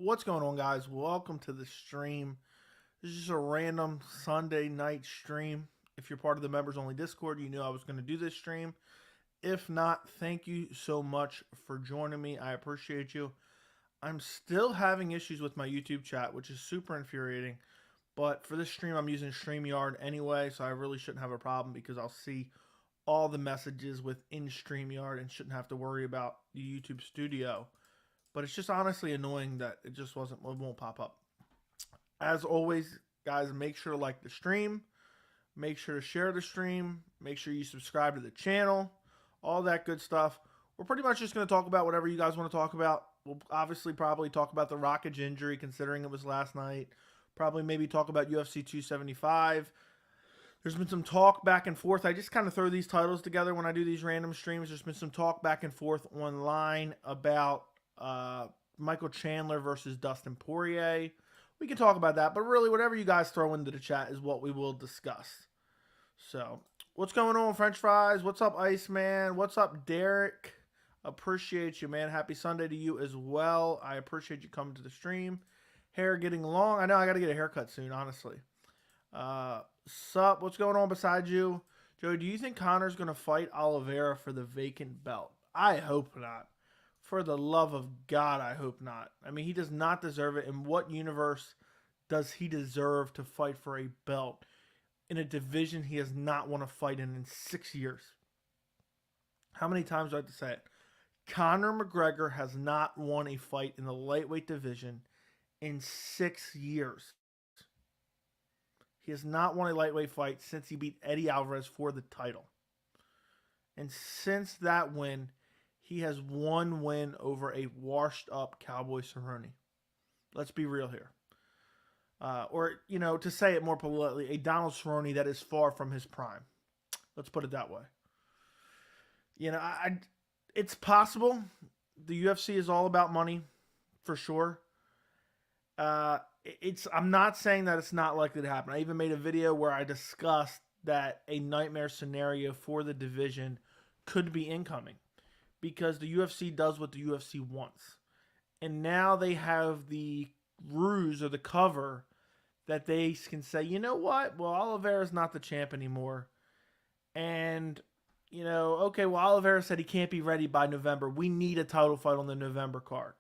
What's going on, guys? Welcome to the stream. This is just a random Sunday night stream. If you're part of the members only Discord, you knew I was going to do this stream. If not, thank you so much for joining me. I appreciate you. I'm still having issues with my YouTube chat, which is super infuriating. But for this stream, I'm using StreamYard anyway, so I really shouldn't have a problem because I'll see all the messages within StreamYard and shouldn't have to worry about the YouTube studio. But it's just honestly annoying that it won't pop up. As always, guys, make sure to like the stream. Make sure to share the stream. Make sure you subscribe to the channel. All that good stuff. We're pretty much just going to talk about whatever you guys want to talk about. We'll obviously probably talk about the Rakic injury, considering it was last night. Probably maybe talk about UFC 275. There's been some talk back and forth. I just kind of throw these titles together when I do these random streams. There's been some talk back and forth online about Michael Chandler versus Dustin Poirier. We can talk about that, but really whatever you guys throw into the chat is what we will discuss. So, what's going on, French Fries? What's up, Iceman? What's up, Derek? Appreciate you, man. Happy Sunday to you as well. I appreciate you coming to the stream. Hair getting long. I know I got to get a haircut soon, honestly. Sup? What's going on beside you? Joe, do you think Conor's going to fight Oliveira for the vacant belt? I hope not. For the love of God, I hope not. I mean, he does not deserve it. In what universe does he deserve to fight for a belt in a division he has not won a fight in 6 years? How many times do I have to say it? Conor McGregor has not won a fight in the lightweight division in 6 years. He has not won a lightweight fight since he beat Eddie Alvarez for the title. And since that win, he has one win over a washed-up Cowboy Cerrone. Let's be real here. Or, to say it more politely, a Donald Cerrone that is far from his prime. Let's put it that way. It's possible. The UFC is all about money, for sure. I'm not saying that it's not likely to happen. I even made a video where I discussed that a nightmare scenario for the division could be incoming, because the UFC does what the UFC wants. And now they have the ruse or the cover that they can say, you know what? Well, Oliveira's not the champ anymore. And, okay, well, Oliveira said he can't be ready by November. We need a title fight on the November card.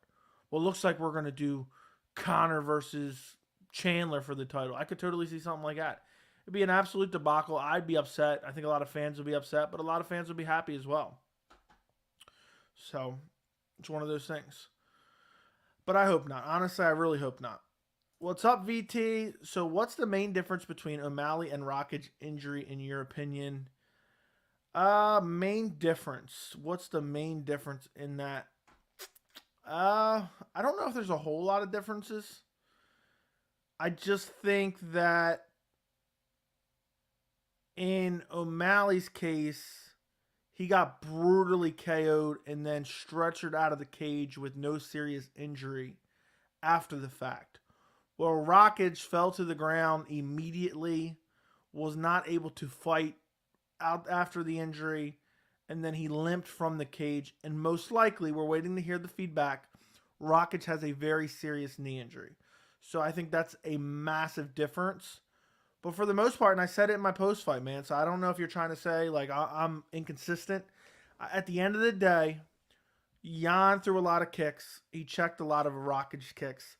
Well, it looks like we're going to do Conor versus Chandler for the title. I could totally see something like that. It'd be an absolute debacle. I'd be upset. I think a lot of fans would be upset, but a lot of fans would be happy as well. So, it's one of those things. But I hope not. Honestly, I really hope not. What's up, VT? So, what's the main difference between O'Malley and Rakic injury, in your opinion? Main difference. What's the main difference in that? I don't know if there's a whole lot of differences. I just think that in O'Malley's case, he got brutally KO'd and then stretchered out of the cage with no serious injury after the fact. Well, Rakic fell to the ground immediately, was not able to fight out after the injury, and then he limped from the cage. And most likely, we're waiting to hear the feedback, Rakic has a very serious knee injury. So I think that's a massive difference. But for the most part, and I said it in my post-fight, man, so I don't know if you're trying to say, like, I'm inconsistent. At the end of the day, Jan threw a lot of kicks. He checked a lot of Rakic kicks.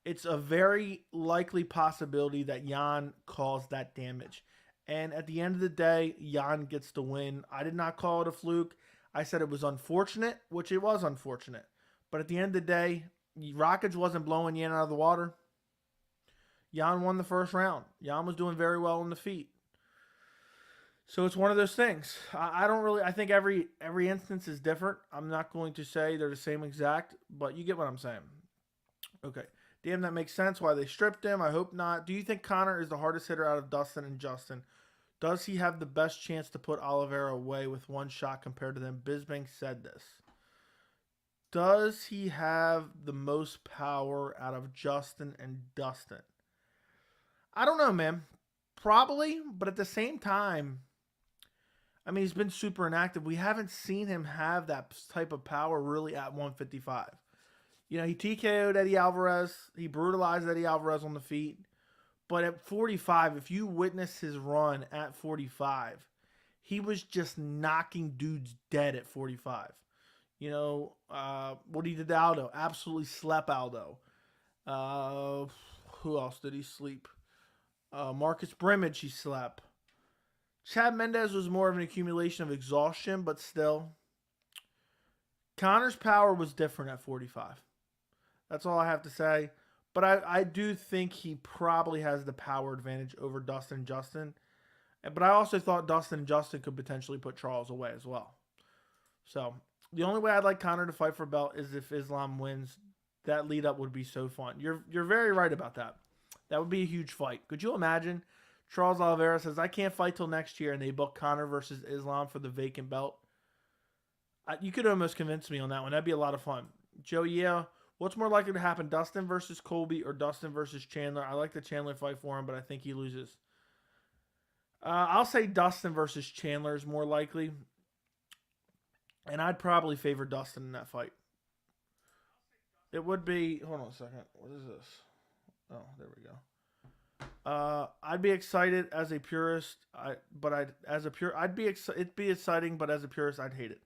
It's a very likely possibility that Jan caused that damage. And at the end of the day, Jan gets the win. I did not call it a fluke. I said it was unfortunate, which it was unfortunate. But at the end of the day, Rakic wasn't blowing Jan out of the water. Jan won the first round. Jan was doing very well on the feet. So it's one of those things. I think every instance is different. I'm not going to say they're the same exact, but you get what I'm saying. Okay. Damn, that makes sense why they stripped him. I hope not. Do you think Conor is the hardest hitter out of Dustin and Justin? Does he have the best chance to put Oliveira away with one shot compared to them? Bisbank said this. Does he have the most power out of Justin and Dustin? I don't know, man. Probably, but at the same time, I mean, he's been super inactive. We haven't seen him have that type of power really at 155. You know, he TKO'd Eddie Alvarez. He brutalized Eddie Alvarez on the feet. But at 45, if you witness his run at 45, he was just knocking dudes dead at 45. You know, what he did to Aldo, absolutely slept Aldo. Who else did he sleep? Marcus Brimage, he slept. Chad Mendes was more of an accumulation of exhaustion, but still. Conor's power was different at 45. That's all I have to say. But I do think he probably has the power advantage over Dustin and Justin. But I also thought Dustin and Justin could potentially put Charles away as well. So the only way I'd like Conor to fight for a belt is if Islam wins. That lead up would be so fun. You're very right about that. That would be a huge fight. Could you imagine? Charles Oliveira says, I can't fight till next year, and they book Conor versus Islam for the vacant belt. You could almost convince me on that one. That'd be a lot of fun. Joe, yeah. What's more likely to happen, Dustin versus Colby or Dustin versus Chandler? I like the Chandler fight for him, but I think he loses. I'll say Dustin versus Chandler is more likely. And I'd probably favor Dustin in that fight. It would be... Hold on a second. What is this? Oh, there we go. I'd be excited as a purist, it'd be exciting, but as a purist, I'd hate it.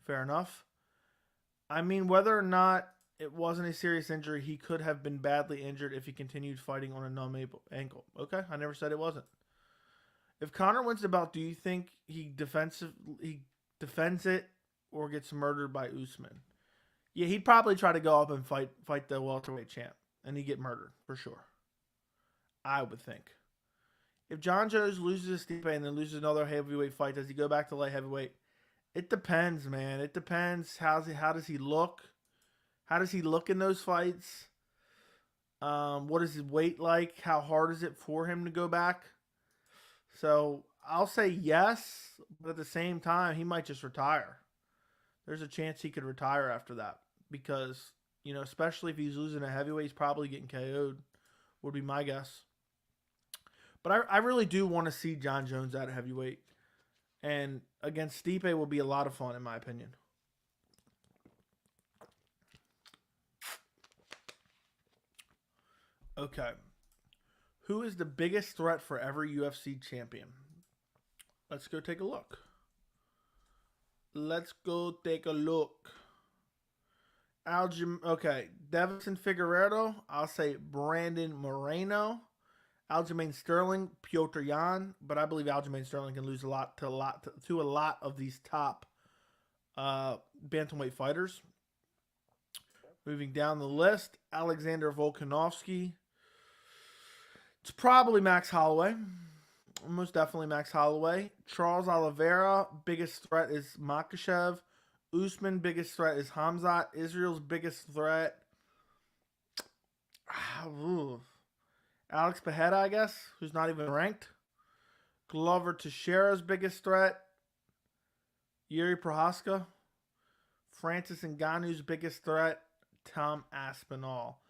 Fair enough. I mean, whether or not it wasn't a serious injury, he could have been badly injured if he continued fighting on a numb ankle. Okay, I never said it wasn't. If Conor wins the belt, do you think he defends it or gets murdered by Usman? Yeah, he'd probably try to go up and fight the welterweight champ, and he'd get murdered for sure. I would think. If John Jones loses to Stipe and then loses another heavyweight fight, does he go back to light heavyweight? It depends, man. It depends. How does he look? How does he look in those fights? What is his weight like? How hard is it for him to go back? So I'll say yes, but at the same time, he might just retire. There's a chance he could retire after that because, you know, especially if he's losing a heavyweight, he's probably getting KO'd, would be my guess. But I really do want to see John Jones at heavyweight. And against Stipe will be a lot of fun, in my opinion. Okay. Who is the biggest threat for every UFC champion? Let's go take a look. Okay. Davison Figueiredo. I'll say Brandon Moreno. Aljamain Sterling, Petr Yan, but I believe Aljamain Sterling can lose to a lot of these top bantamweight fighters. Moving down the list, Alexander Volkanovski. It's probably Max Holloway. Most definitely Max Holloway. Charles Oliveira, biggest threat is Makhachev. Usman, biggest threat is Hamzat. Israel's biggest threat. Alex Pereira, I guess, who's not even ranked. Glover Teixeira's biggest threat. Yuri Prohaska. Francis Ngannou's biggest threat. Tom Aspinall.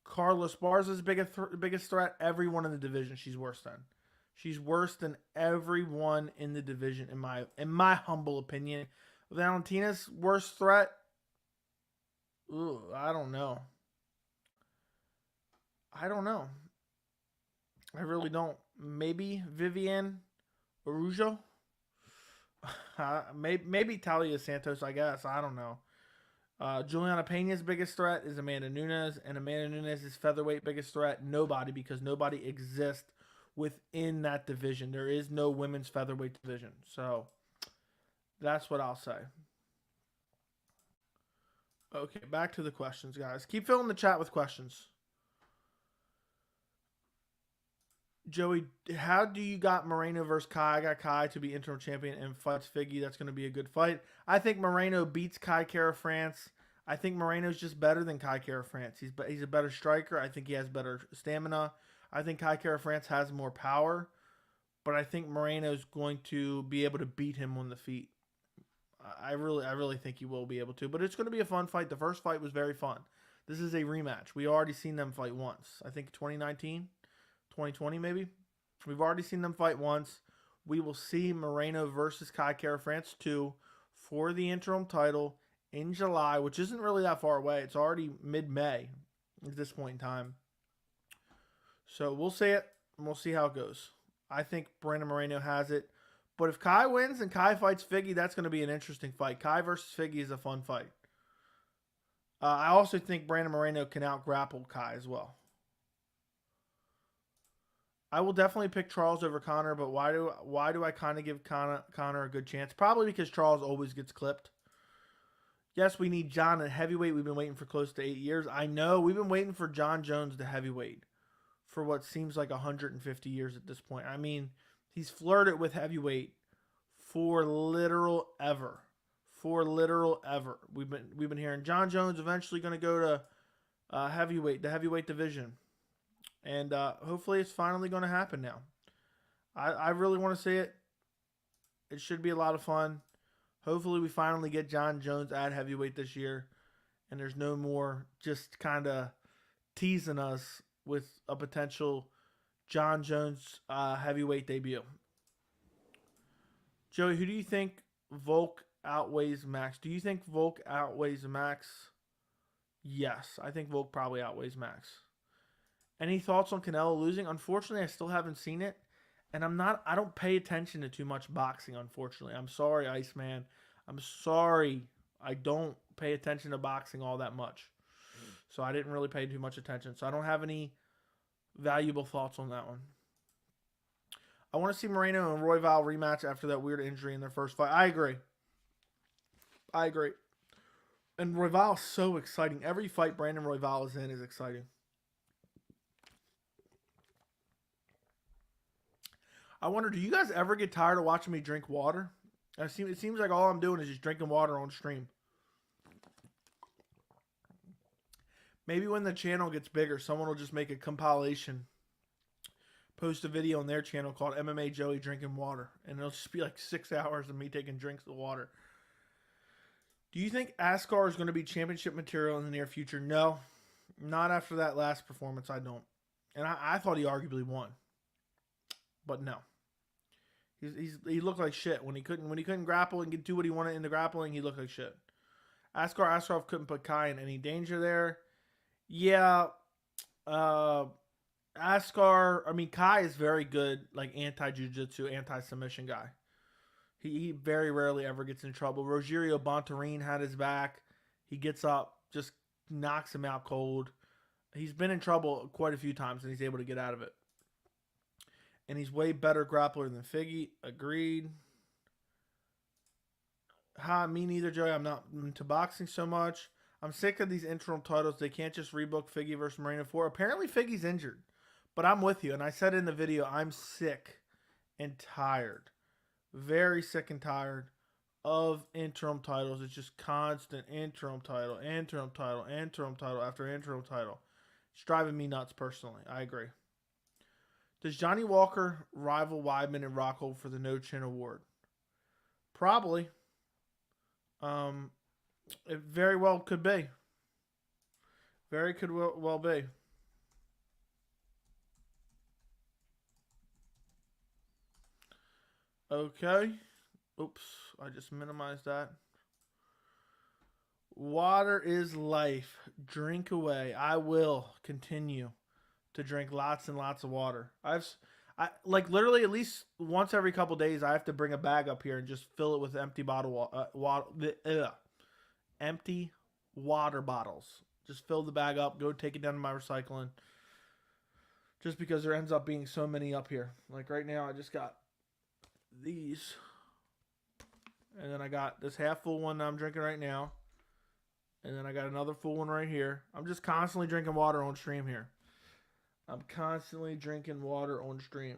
Carlos Barza's biggest threat. Everyone in the division she's worse than. She's worse than everyone in the division, in my humble opinion. Valentina's worst threat. Ooh, I don't know. I really don't. Maybe Viviane Araujo? maybe Talia Santos, I guess. I don't know. Juliana Pena's biggest threat is Amanda Nunes, and Amanda Nunes' featherweight biggest threat, nobody, because nobody exists within that division. There is no women's featherweight division. So that's what I'll say. Okay, back to the questions, guys. Keep filling the chat with questions. Joey, how do you got Moreno versus Kai? I got Kai to be interim champion and fights Figgy. That's going to be a good fight. I think Moreno beats Kai Kara-France. I think Moreno's just better than Kai Kara-France. He's a better striker. I think he has better stamina. I think Kai Kara-France has more power. But I think Moreno's going to be able to beat him on the feet. I really think he will be able to. But it's going to be a fun fight. The first fight was very fun. This is a rematch. We already seen them fight once. I think 2019. 2020 maybe. We've already seen them fight once. We will see Moreno versus Kai Kara-France 2 for the interim title in July, which isn't really that far away. It's already mid-May at this point in time. So we'll see it, and we'll see how it goes. I think Brandon Moreno has it. But if Kai wins and Kai fights Figgy, that's going to be an interesting fight. Kai versus Figgy is a fun fight. I also think Brandon Moreno can out-grapple Kai as well. I will definitely pick Charles over Conor, but why do I kind of give Conor a good chance? Probably because Charles always gets clipped. Yes, we need John at heavyweight. We've been waiting for close to 8 years. I know. We've been waiting for John Jones to heavyweight for what seems like 150 years at this point. I mean, he's flirted with heavyweight for literal ever. For literal ever. We've been hearing John Jones eventually going to go to heavyweight, the heavyweight division. And hopefully it's finally going to happen now. I really want to see it. It should be a lot of fun. Hopefully we finally get John Jones at heavyweight this year. And there's no more just kind of teasing us with a potential John Jones heavyweight debut. Joey, who do you think Volk outweighs Max? Do you think Volk outweighs Max? Yes, I think Volk probably outweighs Max. Any thoughts on Canelo losing? Unfortunately, I still haven't seen it. And I don't pay attention to too much boxing, unfortunately. I'm sorry, Iceman. I'm sorry. I don't pay attention to boxing all that much. So I didn't really pay too much attention. So I don't have any valuable thoughts on that one. I want to see Moreno and Royval rematch after that weird injury in their first fight. I agree. And Royval is so exciting. Every fight Brandon Royval is in is exciting. I wonder, do you guys ever get tired of watching me drink water? It seems like all I'm doing is just drinking water on stream. Maybe when the channel gets bigger, someone will just make a compilation, post a video on their channel called MMA Joey Drinking Water. And it'll just be like 6 hours of me taking drinks of water. Do you think Askar is going to be championship material in the near future? No. Not after that last performance, I don't. And I thought he arguably won. But no. He looked like shit. When he couldn't grapple and do what he wanted in the grappling, he looked like shit. Askar Askarov couldn't put Kai in any danger there. Yeah. Askar, Kai is very good, like anti-jiu-jitsu, anti-submission guy. He very rarely ever gets in trouble. Rogerio Bontorin had his back. He gets up, just knocks him out cold. He's been in trouble quite a few times, and he's able to get out of it. And he's way better grappler than Figgy. Agreed. Me neither, Joey. I'm not into boxing so much. I'm sick of these interim titles. They can't just rebook Figgy versus Moreno 4. Apparently Figgy's injured. But I'm with you. And I said in the video, I'm sick and tired. Very sick and tired of interim titles. It's just constant interim title after interim title. It's driving me nuts personally. I agree. Does Johnny Walker rival Weidman and Rockhold for the No Chin Award? Probably. It very well could be. Could well be. Okay. Oops. I just minimized that. Water is life. Drink away. I will continue to drink lots and lots of water. I literally at least once every couple days I have to bring a bag up here and just fill it with empty empty water bottles. Just fill the bag up, go take it down to my recycling. Just because there ends up being so many up here. Like right now I just got these. And then I got this half full one that I'm drinking right now. And then I got another full one right here. I'm just constantly drinking water on stream here. I'm constantly drinking water on stream.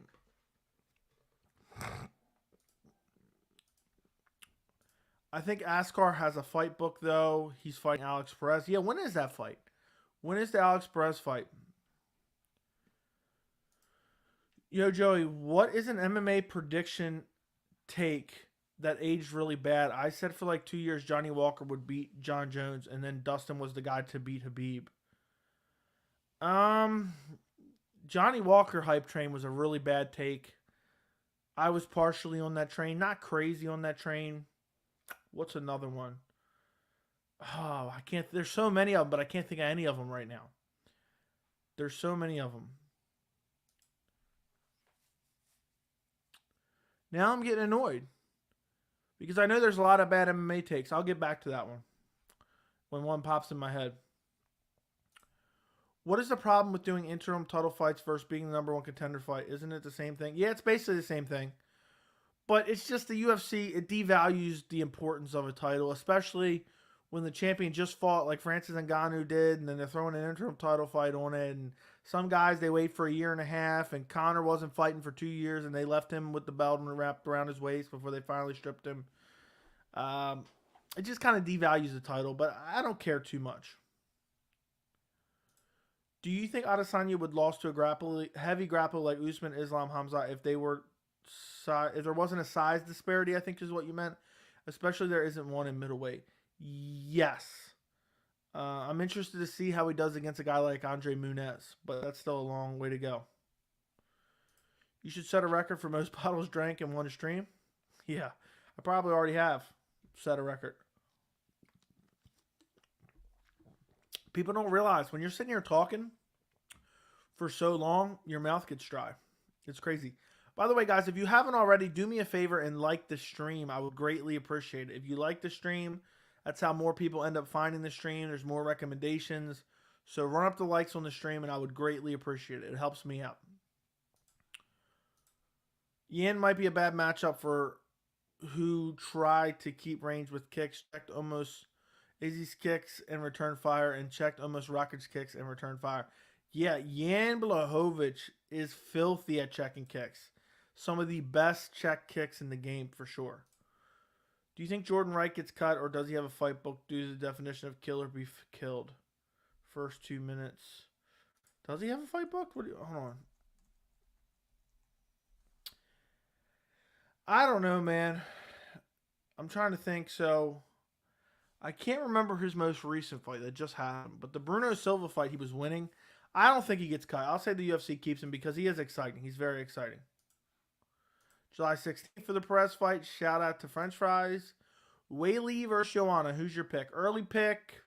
I think Askar has a fight book, though. He's fighting Alex Perez. Yeah, when is that fight? When is the Alex Perez fight? Yo, Joey, what is an MMA prediction take that aged really bad? I said for like 2 years Johnny Walker would beat John Jones, and then Dustin was the guy to beat Habib. Johnny Walker hype train was a really bad take. I was partially on that train. Not crazy on that train. What's another one? Oh, I can't. There's so many of them, but I can't think of any of them right now. There's so many of them. Now I'm getting annoyed because I know there's a lot of bad MMA takes. I'll get back to that one when one pops in my head. What is the problem with doing interim title fights versus being the number one contender fight? Isn't it the same thing? Yeah, it's basically the same thing. But it's just the UFC, it devalues the importance of a title, especially when the champion just fought like Francis Ngannou did, and then they're throwing an interim title fight on it. And some guys, they wait for a year and a half, and Conor wasn't fighting for 2 years, and they left him with the belt wrapped around his waist before they finally stripped him. It just kind of devalues the title, but I don't care too much. Do you think Adesanya would lose to a heavy grappler like Usman, Islam, Hamza if they were if there wasn't a size disparity? I think is what you meant. Especially there isn't one in middleweight. Yes. I'm interested to see how he does against a guy like Andre Muniz, but that's still a long way to go. You should set a record for most bottles drank in one stream. Yeah, I probably already have set a record. People don't realize when you're sitting here talking for so long, your mouth gets dry. It's crazy. By the way, guys, if you haven't already, do me a favor and like the stream. I would greatly appreciate it. If you like the stream, that's how more people end up finding the stream. There's more recommendations. So run up the likes on the stream, and I would greatly appreciate it. It helps me out. Yan might be a bad matchup for who try to keep range with kicks. Checked almost Izzy's kicks and return fire, and checked almost Rakic's kicks and return fire. Yeah, Jan Blachowicz is filthy at checking kicks. Some of the best check kicks in the game for sure. Do you think Jordan Wright gets cut, or does he have a fight booked due to the definition of kill or be killed? First 2 minutes. Does he have a fight booked? Hold on. I don't know, man. I'm trying to think. So, I can't remember his most recent fight that just happened. But the Bruno Silva fight, he was winning. I don't think he gets cut. I'll say the UFC keeps him because he is exciting. He's very exciting. July 16th for the Perez fight. Shout out to French Fries. Weili versus Joanna. Who's your pick? Early pick.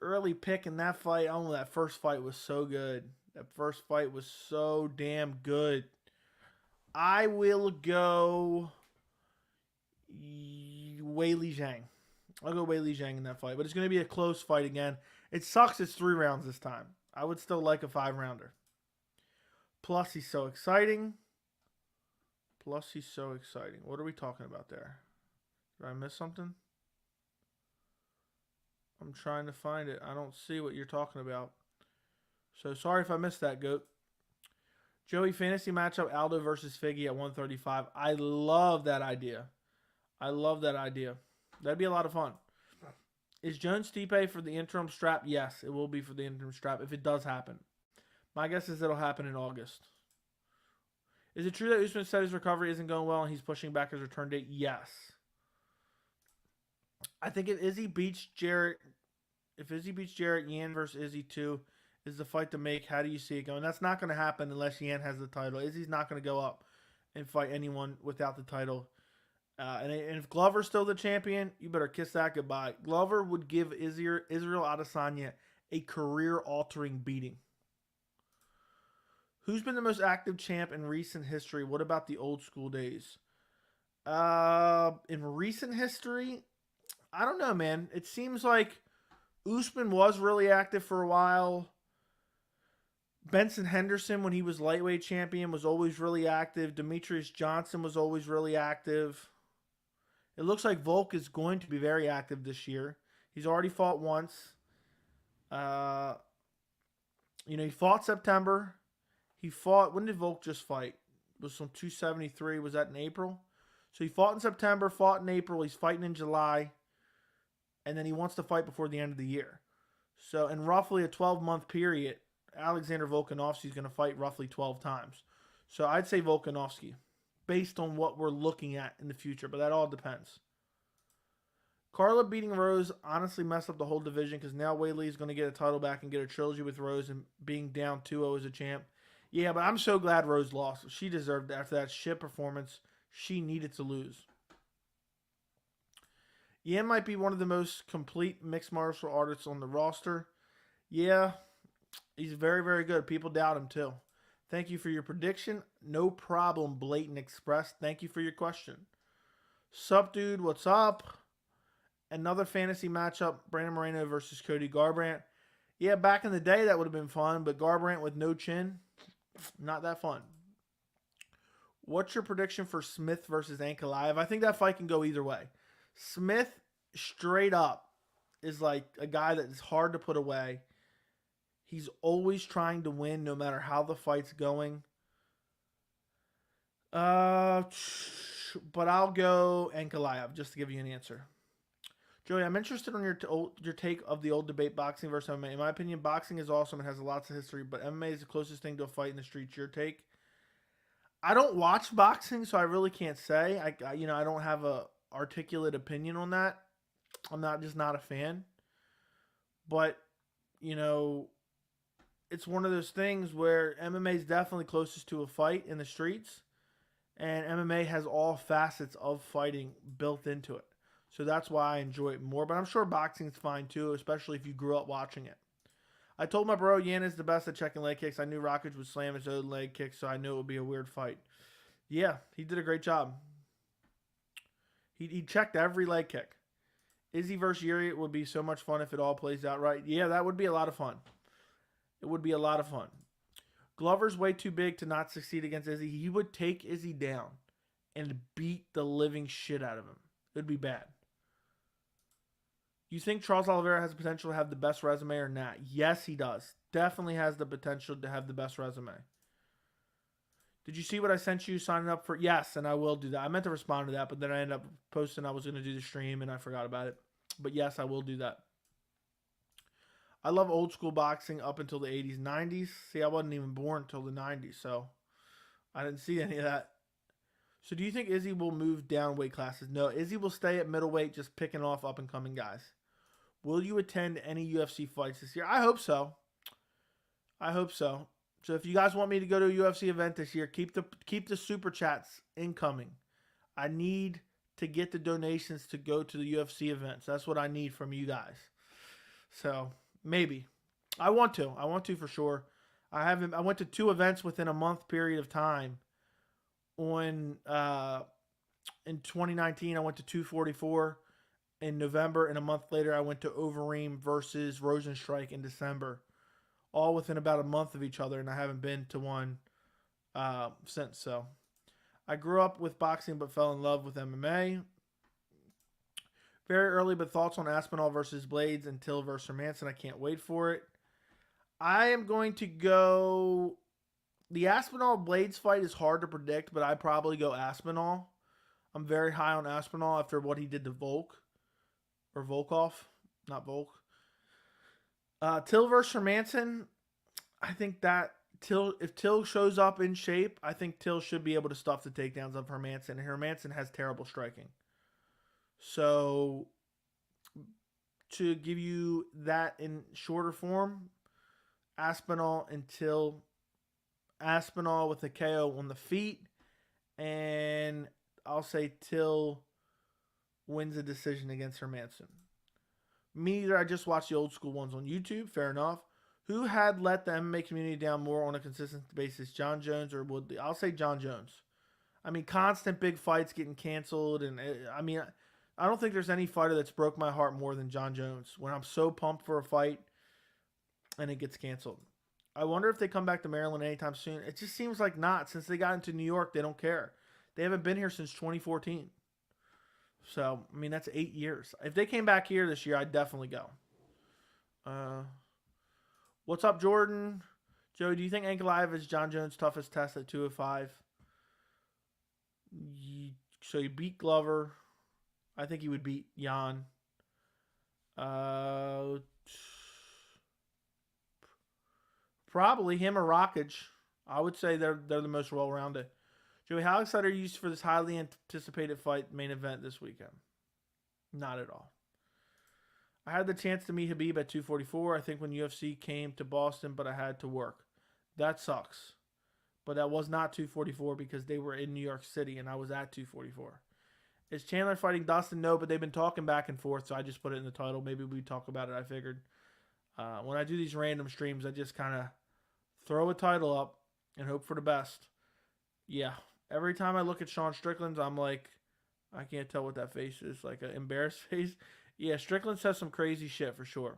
Early pick in that fight. Oh, that first fight was so good. That first fight was so damn good. I will go Weili Zhang. I'll go Weili Zhang in that fight. But it's going to be a close fight again. It sucks it's 3 rounds this time. I would still like a 5-rounder. Plus, he's so exciting. What are we talking about there? Did I miss something? I'm trying to find it. I don't see what you're talking about. So sorry if I missed that, Goat. Joey fantasy matchup, Aldo versus Figgy at 135. I love that idea. That'd be a lot of fun. Is Jones Stipe for the interim strap? Yes, it will be for the interim strap if it does happen. My guess is it'll happen in August. Is it true that Usman said his recovery isn't going well and he's pushing back his return date? Yes. I think if Izzy beats Jarrett, Yan versus Izzy 2 is the fight to make. How do you see it going? That's not going to happen unless Yan has the title. Izzy's not going to go up and fight anyone without the title. And if Glover's still the champion, you better kiss that goodbye. Glover would give Israel Adesanya a career-altering beating. Who's been the most active champ in recent history? What about the old school days? In recent history, I don't know, man. It seems like Usman was really active for a while. Benson Henderson, when he was lightweight champion, was always really active. Demetrius Johnson was always really active. It looks like Volk is going to be very active this year. He's already fought once. He fought September. When did Volk just fight? It was some 273. Was that in April? So he fought in September, fought in April. He's fighting in July. And then he wants to fight before the end of the year. So in roughly a 12-month period, Alexander Volkanovski is going to fight roughly 12 times. So I'd say Volkanovski, based on what we're looking at in the future. But that all depends. Carla beating Rose honestly messed up the whole division because now Weili is going to get a title back and get a trilogy with Rose and being down 2-0 as a champ. Yeah, but I'm so glad Rose lost. She deserved it after that shit performance. She needed to lose. Yan might be one of the most complete mixed martial artists on the roster. Yeah, he's very, very good. People doubt him too. Thank you for your prediction. No problem, Blatant Express. Thank you for your question. Sup, dude? What's up? Another fantasy matchup, Brandon Moreno versus Cody Garbrandt. Yeah, back in the day, that would have been fun, but Garbrandt with no chin, not that fun. What's your prediction for Smith versus Ankalaev? I think that fight can go either way. Smith, straight up, is like a guy that is hard to put away. He's always trying to win no matter how the fight's going. But I'll go Ankalaev just to give you an answer. Joey, I'm interested on your take of the old debate, boxing versus MMA. In my opinion, boxing is awesome and has lots of history, but MMA is the closest thing to a fight in the streets. Your take? I don't watch boxing, so I really can't say. I don't have a articulate opinion on that. I'm not a fan. But, it's one of those things where MMA is definitely closest to a fight in the streets, and MMA has all facets of fighting built into it. So that's why I enjoy it more. But I'm sure boxing's fine too, especially if you grew up watching it. I told my bro Jan is the best at checking leg kicks. I knew Rakic would slam his own leg kicks, so I knew it would be a weird fight. Yeah, he did a great job. He checked every leg kick. Izzy versus Yuri would be so much fun if it all plays out right. Yeah, that would be a lot of fun. It would be a lot of fun. Glover's way too big to not succeed against Izzy. He would take Izzy down and beat the living shit out of him. It would be bad. You think Charles Oliveira has the potential to have the best resume or not? Yes, he does. Definitely has the potential to have the best resume. Did you see what I sent you signing up for? Yes, and I will do that. I meant to respond to that, but then I ended up posting I was going to do the stream, and I forgot about it. But yes, I will do that. I love old school boxing up until the 80s, 90s. See, I wasn't even born until the 90s, so I didn't see any of that. So do you think Izzy will move down weight classes? No, Izzy will stay at middleweight, just picking off up-and-coming guys. Will you attend any UFC fights this year? I hope so. I hope so. So if you guys want me to go to a UFC event this year, keep the super chats incoming. I need to get the donations to go to the UFC events. That's what I need from you guys. So maybe. I want to for sure. I went to 2 events within a month period of time. In 2019, I went to 244 in November, and a month later, I went to Overeem versus Rosenstrike in December, all within about a month of each other, and I haven't been to one since. So, I grew up with boxing, but fell in love with MMA. Very early, but thoughts on Aspinall versus Blades and Till versus Hermanson. I can't wait for it. I am going to go. The Aspinall Blades fight is hard to predict, but I'd probably go Aspinall. I'm very high on Aspinall after what he did to Volk. Or Volkov. Not Volk. Till versus Hermanson. I think that if Till shows up in shape, I think Till should be able to stuff the takedowns of Hermanson. And Hermanson has terrible striking. So, to give you that in shorter form, Aspinall and Till. Aspinall with a KO on the feet, and I'll say Till wins a decision against Hermanson. Me neither. I just watched the old school ones on YouTube. Fair enough. Who had let the MMA community down more on a consistent basis, John Jones or Woodley? I'll say John Jones. I mean, constant big fights getting canceled, and I don't think there's any fighter that's broke my heart more than John Jones. When I'm so pumped for a fight, and it gets canceled. I wonder if they come back to Maryland anytime soon. It just seems like not. Since they got into New York, they don't care. They haven't been here since 2014. So, I mean, that's 8 years. If they came back here this year, I'd definitely go. What's up, Jordan? Joey, do you think Ankalaev is John Jones' toughest test at 205? So he beat Glover. I think he would beat Jan. Probably him or Rakic. I would say they're the most well-rounded. Joey, how excited are you for this highly anticipated fight main event this weekend? Not at all. I had the chance to meet Khabib at 244, I think, when UFC came to Boston, but I had to work. That sucks. But that was not 244 because they were in New York City, and I was at 244. Is Chandler fighting Dustin? No, but they've been talking back and forth, so I just put it in the title. Maybe we talk about it, I figured. When I do these random streams, I just kind of throw a title up and hope for the best. Yeah, every time I look at Sean Strickland's, I'm like, I can't tell what that face is. Like an embarrassed face. Yeah, Strickland says some crazy shit for sure.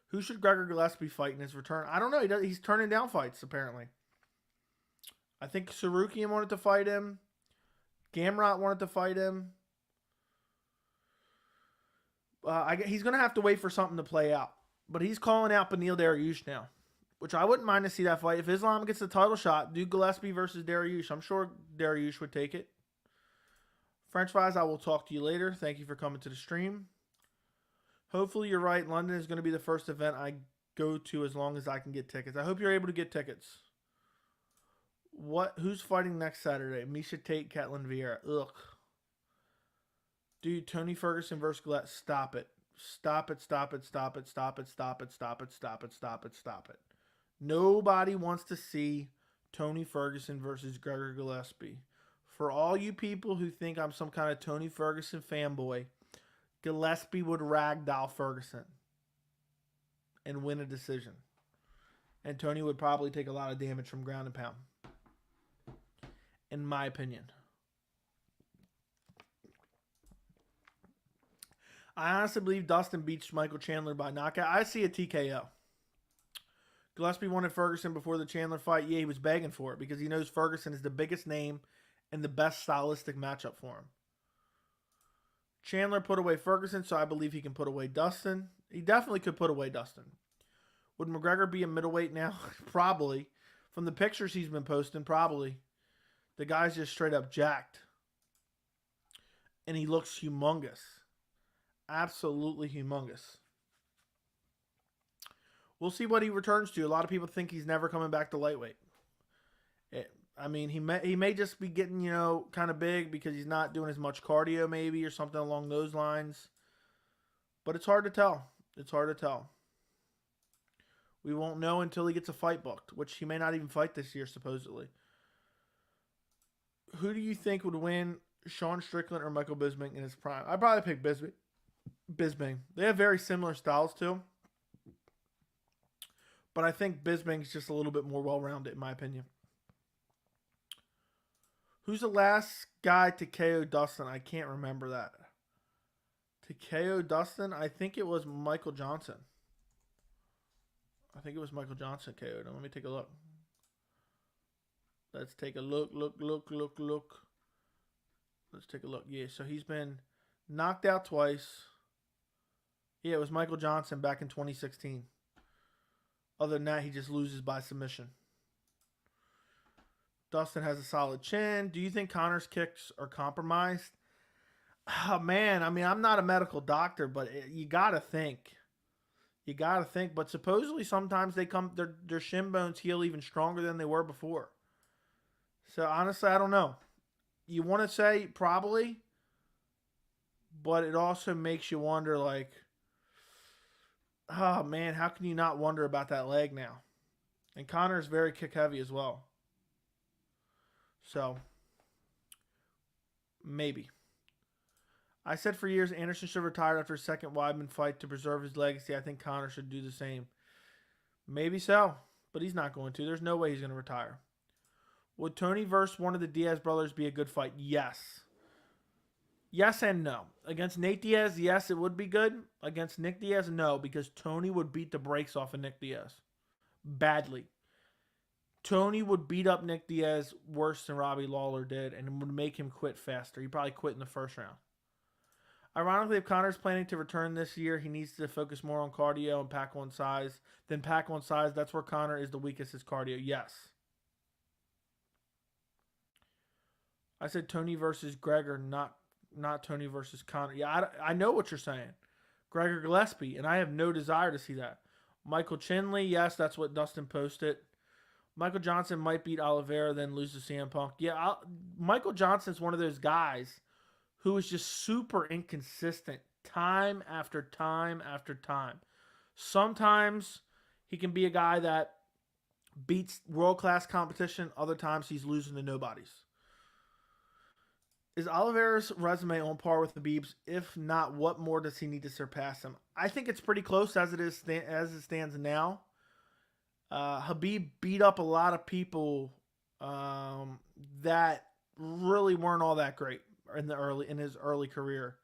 Who should Gregor Gillespie fight in his return? I don't know. He's turning down fights, apparently. I think Sarukian wanted to fight him. Gamrot wanted to fight him. He's going to have to wait for something to play out. But he's calling out Beneil Daryush now, which I wouldn't mind to see that fight. If Islam gets the title shot, do Gillespie versus Daryush. I'm sure Daryush would take it. French fries, I will talk to you later. Thank you for coming to the stream. Hopefully you're right. London is going to be the first event I go to as long as I can get tickets. I hope you're able to get tickets. Who's fighting next Saturday? Misha Tate, Ketlin Vieira. Ugh. Dude, Tony Ferguson versus Gillespie. Stop it. Stop it, stop it, stop it, stop it, stop it, stop it, stop it, stop it, stop it. Nobody wants to see Tony Ferguson versus Gregor Gillespie. For all you people who think I'm some kind of Tony Ferguson fanboy, Gillespie would ragdoll Ferguson and win a decision. And Tony would probably take a lot of damage from ground and pound. In my opinion. I honestly believe Dustin beats Michael Chandler by knockout. I see a TKO. Gillespie wanted Ferguson before the Chandler fight. Yeah, he was begging for it because he knows Ferguson is the biggest name and the best stylistic matchup for him. Chandler put away Ferguson, so I believe he can put away Dustin. He definitely could put away Dustin. Would McGregor be a middleweight now? Probably. From the pictures he's been posting, probably. The guy's just straight up jacked. And he looks humongous. Absolutely humongous. We'll see what he returns to. A lot of people think he's never coming back to lightweight. He may just be getting, kind of big because he's not doing as much cardio maybe or something along those lines. But it's hard to tell. It's hard to tell. We won't know until he gets a fight booked, which he may not even fight this year, supposedly. Who do you think would win, Sean Strickland or Michael Bisping in his prime? I'd probably pick Bisping. They have very similar styles too. But I think Bisping's just a little bit more well-rounded, in my opinion. Who's the last guy to KO Dustin? I can't remember that. To KO Dustin? I think it was Michael Johnson. I think it was Michael Johnson KO'd him. Let me take a look. Let's take a look. Let's take a look. Yeah, so he's been knocked out twice. Yeah, it was Michael Johnson back in 2016. Other than that, he just loses by submission. Dustin has a solid chin. Do you think Conor's kicks are compromised? Oh, man. I'm not a medical doctor, but you got to think. You got to think. But supposedly sometimes their shin bones heal even stronger than they were before. So, honestly, I don't know. You want to say probably, but it also makes you wonder, like, oh, man, how can you not wonder about that leg now? And Conor is very kick-heavy as well. So, maybe. I said for years Anderson should retire after a second Weidman fight to preserve his legacy. I think Conor should do the same. Maybe so, but he's not going to. There's no way he's going to retire. Would Tony versus one of the Diaz brothers be a good fight? Yes. Yes and no. Against Nate Diaz, yes, it would be good. Against Nick Diaz, no, because Tony would beat the brakes off of Nick Diaz. Badly. Tony would beat up Nick Diaz worse than Robbie Lawler did and would make him quit faster. He'd probably quit in the first round. Ironically, if Conor's planning to return this year, he needs to focus more on cardio and pack on size. Then pack on size, that's where Conor is the weakest, is cardio. Yes. I said Tony versus Gregor, not Tony versus Conor. Yeah, I know what you're saying. Gregor Gillespie, and I have no desire to see that. Michael Chinley, yes, that's what Dustin posted. Michael Johnson might beat Oliveira, then lose to CM Punk. Yeah, Michael Johnson's one of those guys who is just super inconsistent time after time after time. Sometimes he can be a guy that beats world-class competition. Other times he's losing to nobodies. Is Oliveira's resume on par with Khabib's? If not, what more does he need to surpass him? I think it's pretty close as it stands now. Khabib beat up a lot of people that really weren't all that great in his early career.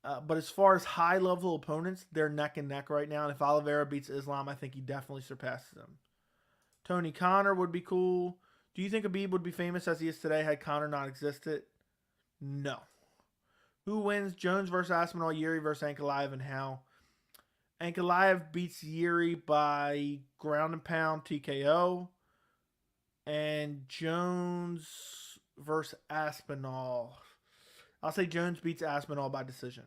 But as far as high level opponents, they're neck and neck right now. And if Oliveira beats Islam, I think he definitely surpasses him. Tony Conor would be cool. Do you think Khabib would be famous as he is today had Conor not existed? No. Who wins? Jones versus Aspinall, Yuri versus Ankalaev, and how? Ankalaev beats Yuri by ground and pound TKO. And Jones versus Aspinall. I'll say Jones beats Aspinall by decision.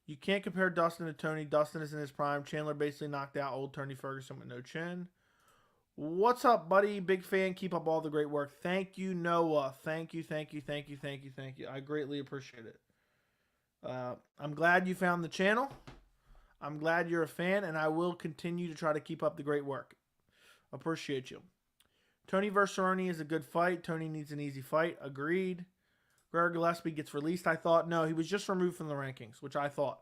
You can't compare Dustin to Tony. Dustin is in his prime. Chandler basically knocked out old Tony Ferguson with no chin. What's up, buddy? Big fan. Keep up all the great work. Thank you, Noah. Thank you. I greatly appreciate it. I'm glad you found the channel. I'm glad you're a fan, and I will continue to try to keep up the great work. Appreciate you. Tony versus Cerrone is a good fight. Tony needs an easy fight. Agreed. Gregor Gillespie gets released. I thought, no, he was just removed from the rankings, which I thought.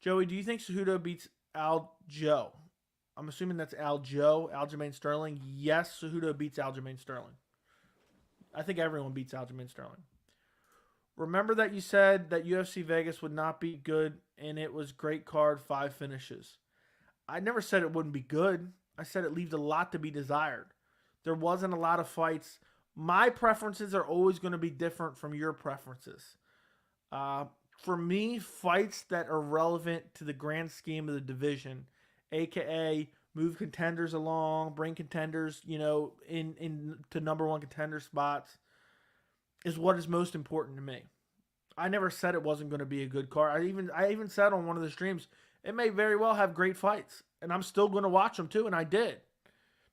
Joey, do you think Cejudo beats Aljo? I'm assuming that's Aljamain Sterling. Yes, Cejudo beats Aljamain Sterling. I think everyone beats Aljamain Sterling. Remember that you said that UFC Vegas would not be good, and it was great card, 5 finishes. I never said it wouldn't be good. I said it leaves a lot to be desired. There wasn't a lot of fights. My preferences are always going to be different from your preferences. For me, fights that are relevant to the grand scheme of the division, aka move contenders along, bring contenders, in to number 1 contender spots, is what is most important to me. I never said it wasn't going to be a good card. I even said on one of the streams, it may very well have great fights, and I'm still going to watch them too, and I did.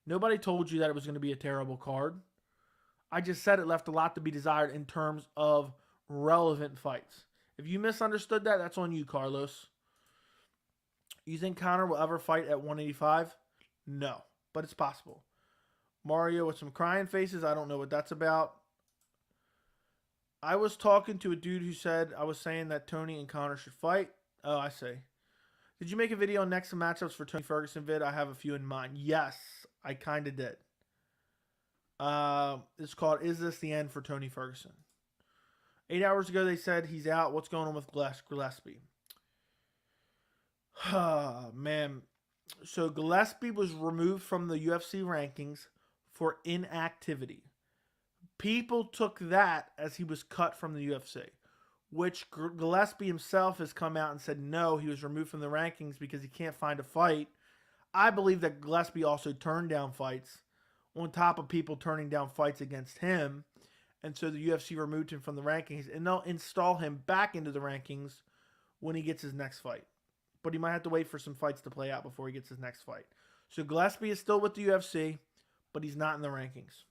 Nobody told you that it was going to be a terrible card. I just said it left a lot to be desired in terms of relevant fights. If you misunderstood that, that's on you, Carlos. You think Conor will ever fight at 185? No, but it's possible. Mario with some crying faces. I don't know what that's about. I was talking to a dude who said I was saying that Tony and Conor should fight. Oh, I see. Did you make a video on next matchups for Tony Ferguson vid? I have a few in mind. Yes, I kind of did. It's called Is This the End for Tony Ferguson? 8 hours ago, they said he's out. What's going on with Gillespie? Man. So Gillespie was removed from the UFC rankings for inactivity. People took that as he was cut from the UFC, which Gillespie himself has come out and said no, he was removed from the rankings because he can't find a fight. I believe that Gillespie also turned down fights on top of people turning down fights against him. And so the UFC removed him from the rankings, and they'll install him back into the rankings when he gets his next fight. But he might have to wait for some fights to play out before he gets his next fight. So Gillespie is still with the UFC, but he's not in the rankings.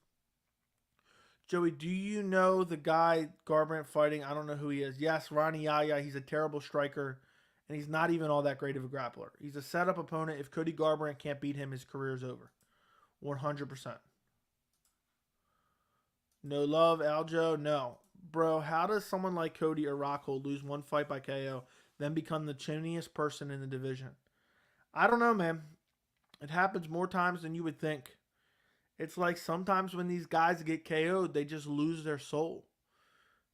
Joey, do you know the guy Garbrandt fighting? I don't know who he is. Yes, Ronnie Yaya. He's a terrible striker, and he's not even all that great of a grappler. He's a setup opponent. If Cody Garbrandt can't beat him, his career's over. 100%. No love, Aljo? No. Bro, how does someone like Cody or Rockhold lose one fight by KO, then become the chiniest person in the division? I don't know, man. It happens more times than you would think. It's like sometimes when these guys get KO'd, they just lose their soul.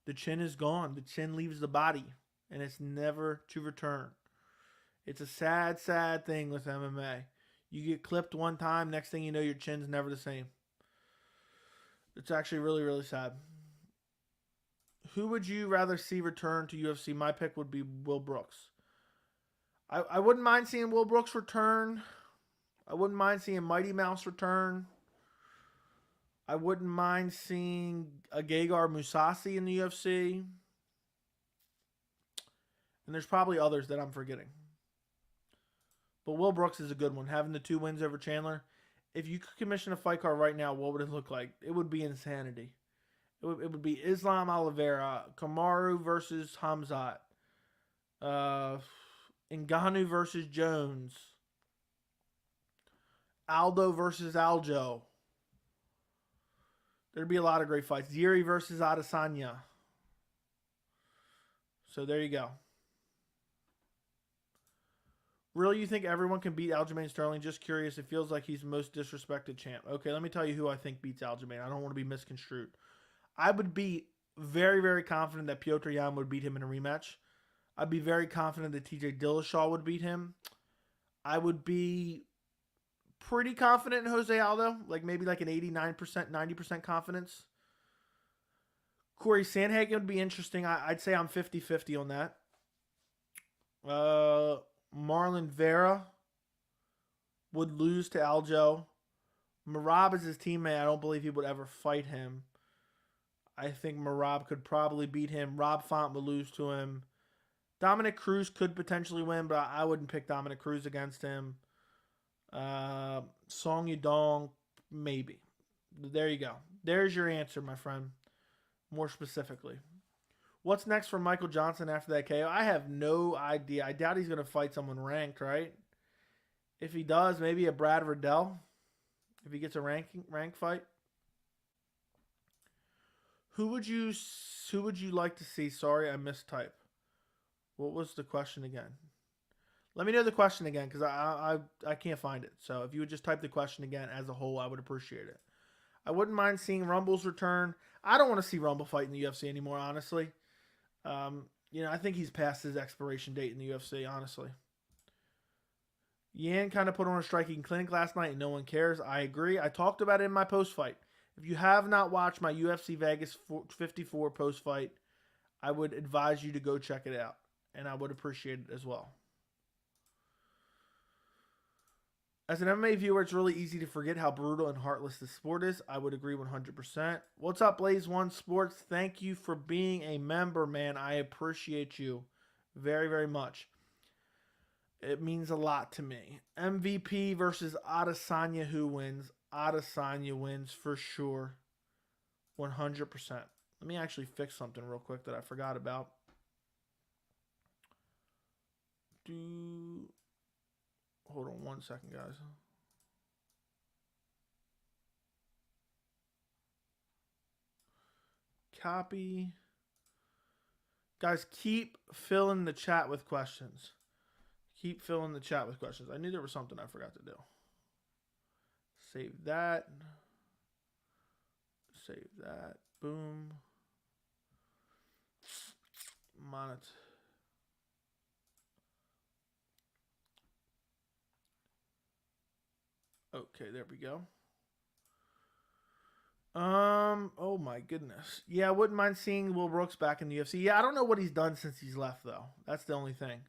The chin is gone. The chin leaves the body, and it's never to return. It's a sad, sad thing with MMA. You get clipped one time, next thing you know, your chin's never the same. It's actually really, really sad. Who would you rather see return to UFC? My pick would be Will Brooks. I wouldn't mind seeing Will Brooks return. I wouldn't mind seeing Mighty Mouse return. I wouldn't mind seeing a Gegard Mousasi in the UFC. And there's probably others that I'm forgetting. But Will Brooks is a good one. Having the 2 wins over Chandler. If you could commission a fight card right now, what would it look like? It would be insanity. It would be Islam Oliveira, Kamaru versus Hamzat, Ngannou versus Jones, Aldo versus Aljo. There'd be a lot of great fights. Yuri versus Adesanya. So there you go. Really, you think everyone can beat Aljamain Sterling? Just curious. It feels like he's the most disrespected champ. Okay, let me tell you who I think beats Aljamain. I don't want to be misconstrued. I would be very, very confident that Petr Yan would beat him in a rematch. I'd be very confident that TJ Dillashaw would beat him. I would be pretty confident in Jose Aldo, like maybe like an 89%, 90% confidence. Corey Sandhagen would be interesting. I'd say I'm 50-50 on that. Marlon Vera would lose to Aljo. Merab is his teammate. I don't believe he would ever fight him. I think Merab could probably beat him. Rob Font would lose to him. Dominic Cruz could potentially win, but I wouldn't pick Dominic Cruz against him. Song Yudong, maybe. There you go. There's your answer, my friend. More specifically. What's next for Michael Johnson after that KO? I have no idea. I doubt he's going to fight someone ranked, right? If he does, maybe a Brad Riddell. If he gets a rank fight. Who would you like to see? Sorry, I mistyped. What was the question again? Let me know the question again, because I can't find it. So if you would just type the question again as a whole, I would appreciate it. I wouldn't mind seeing Rumble's return. I don't want to see Rumble fight in the UFC anymore, honestly. I think he's past his expiration date in the UFC, honestly. Yan kind of put on a striking clinic last night and no one cares. I agree. I talked about it in my post-fight. If you have not watched my UFC Vegas 54 post-fight, I would advise you to go check it out. And I would appreciate it as well. As an MMA viewer, it's really easy to forget how brutal and heartless this sport is. I would agree 100%. What's up, Blaze One Sports? Thank you for being a member, man. I appreciate you very, very much. It means a lot to me. MVP versus Adesanya, who wins? Adesanya wins for sure. 100%. Let me actually fix something real quick that I forgot about. Hold on 1 second, guys. Copy. Guys, keep filling the chat with questions. Keep filling the chat with questions. I knew there was something I forgot to do. Save that. Save that. Boom. Monitor. Okay, there we go. Oh my goodness. Yeah, I wouldn't mind seeing Will Brooks back in the UFC. Yeah, I don't know what he's done since he's left, though. That's the only thing.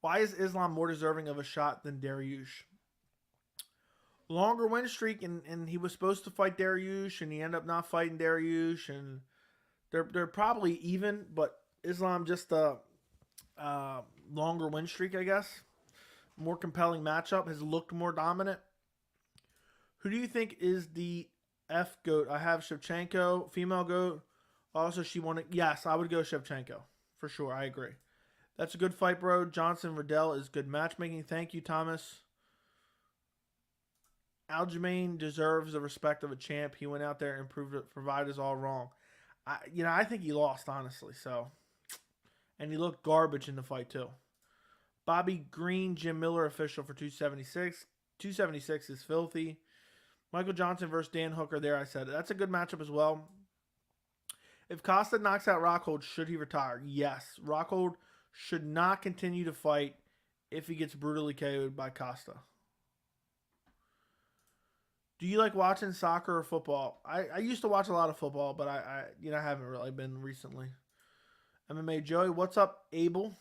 Why is Islam more deserving of a shot than Daryush? Longer win streak, and he was supposed to fight Daryush, and he ended up not fighting Daryush, and they're probably even, but Islam just a longer win streak, I guess. More compelling matchup, has looked more dominant. Who do you think is the F GOAT? I have Shevchenko, female GOAT. Also, she won it. Yes, I would go Shevchenko. For sure, I agree. That's a good fight, bro. Johnson Riddell is good matchmaking. Thank you, Thomas. Aljamain deserves the respect of a champ. He went out there and provided us all wrong. I think he lost, honestly. So, and he looked garbage in the fight, too. Bobby Green, Jim Miller, official for 276. 276 is filthy. Michael Johnson versus Dan Hooker there, I said. That's a good matchup as well. If Costa knocks out Rockhold, should he retire? Yes. Rockhold should not continue to fight if he gets brutally KO'd by Costa. Do you like watching soccer or football? I used to watch a lot of football, but I haven't really been recently. MMA Joey, what's up, Abel?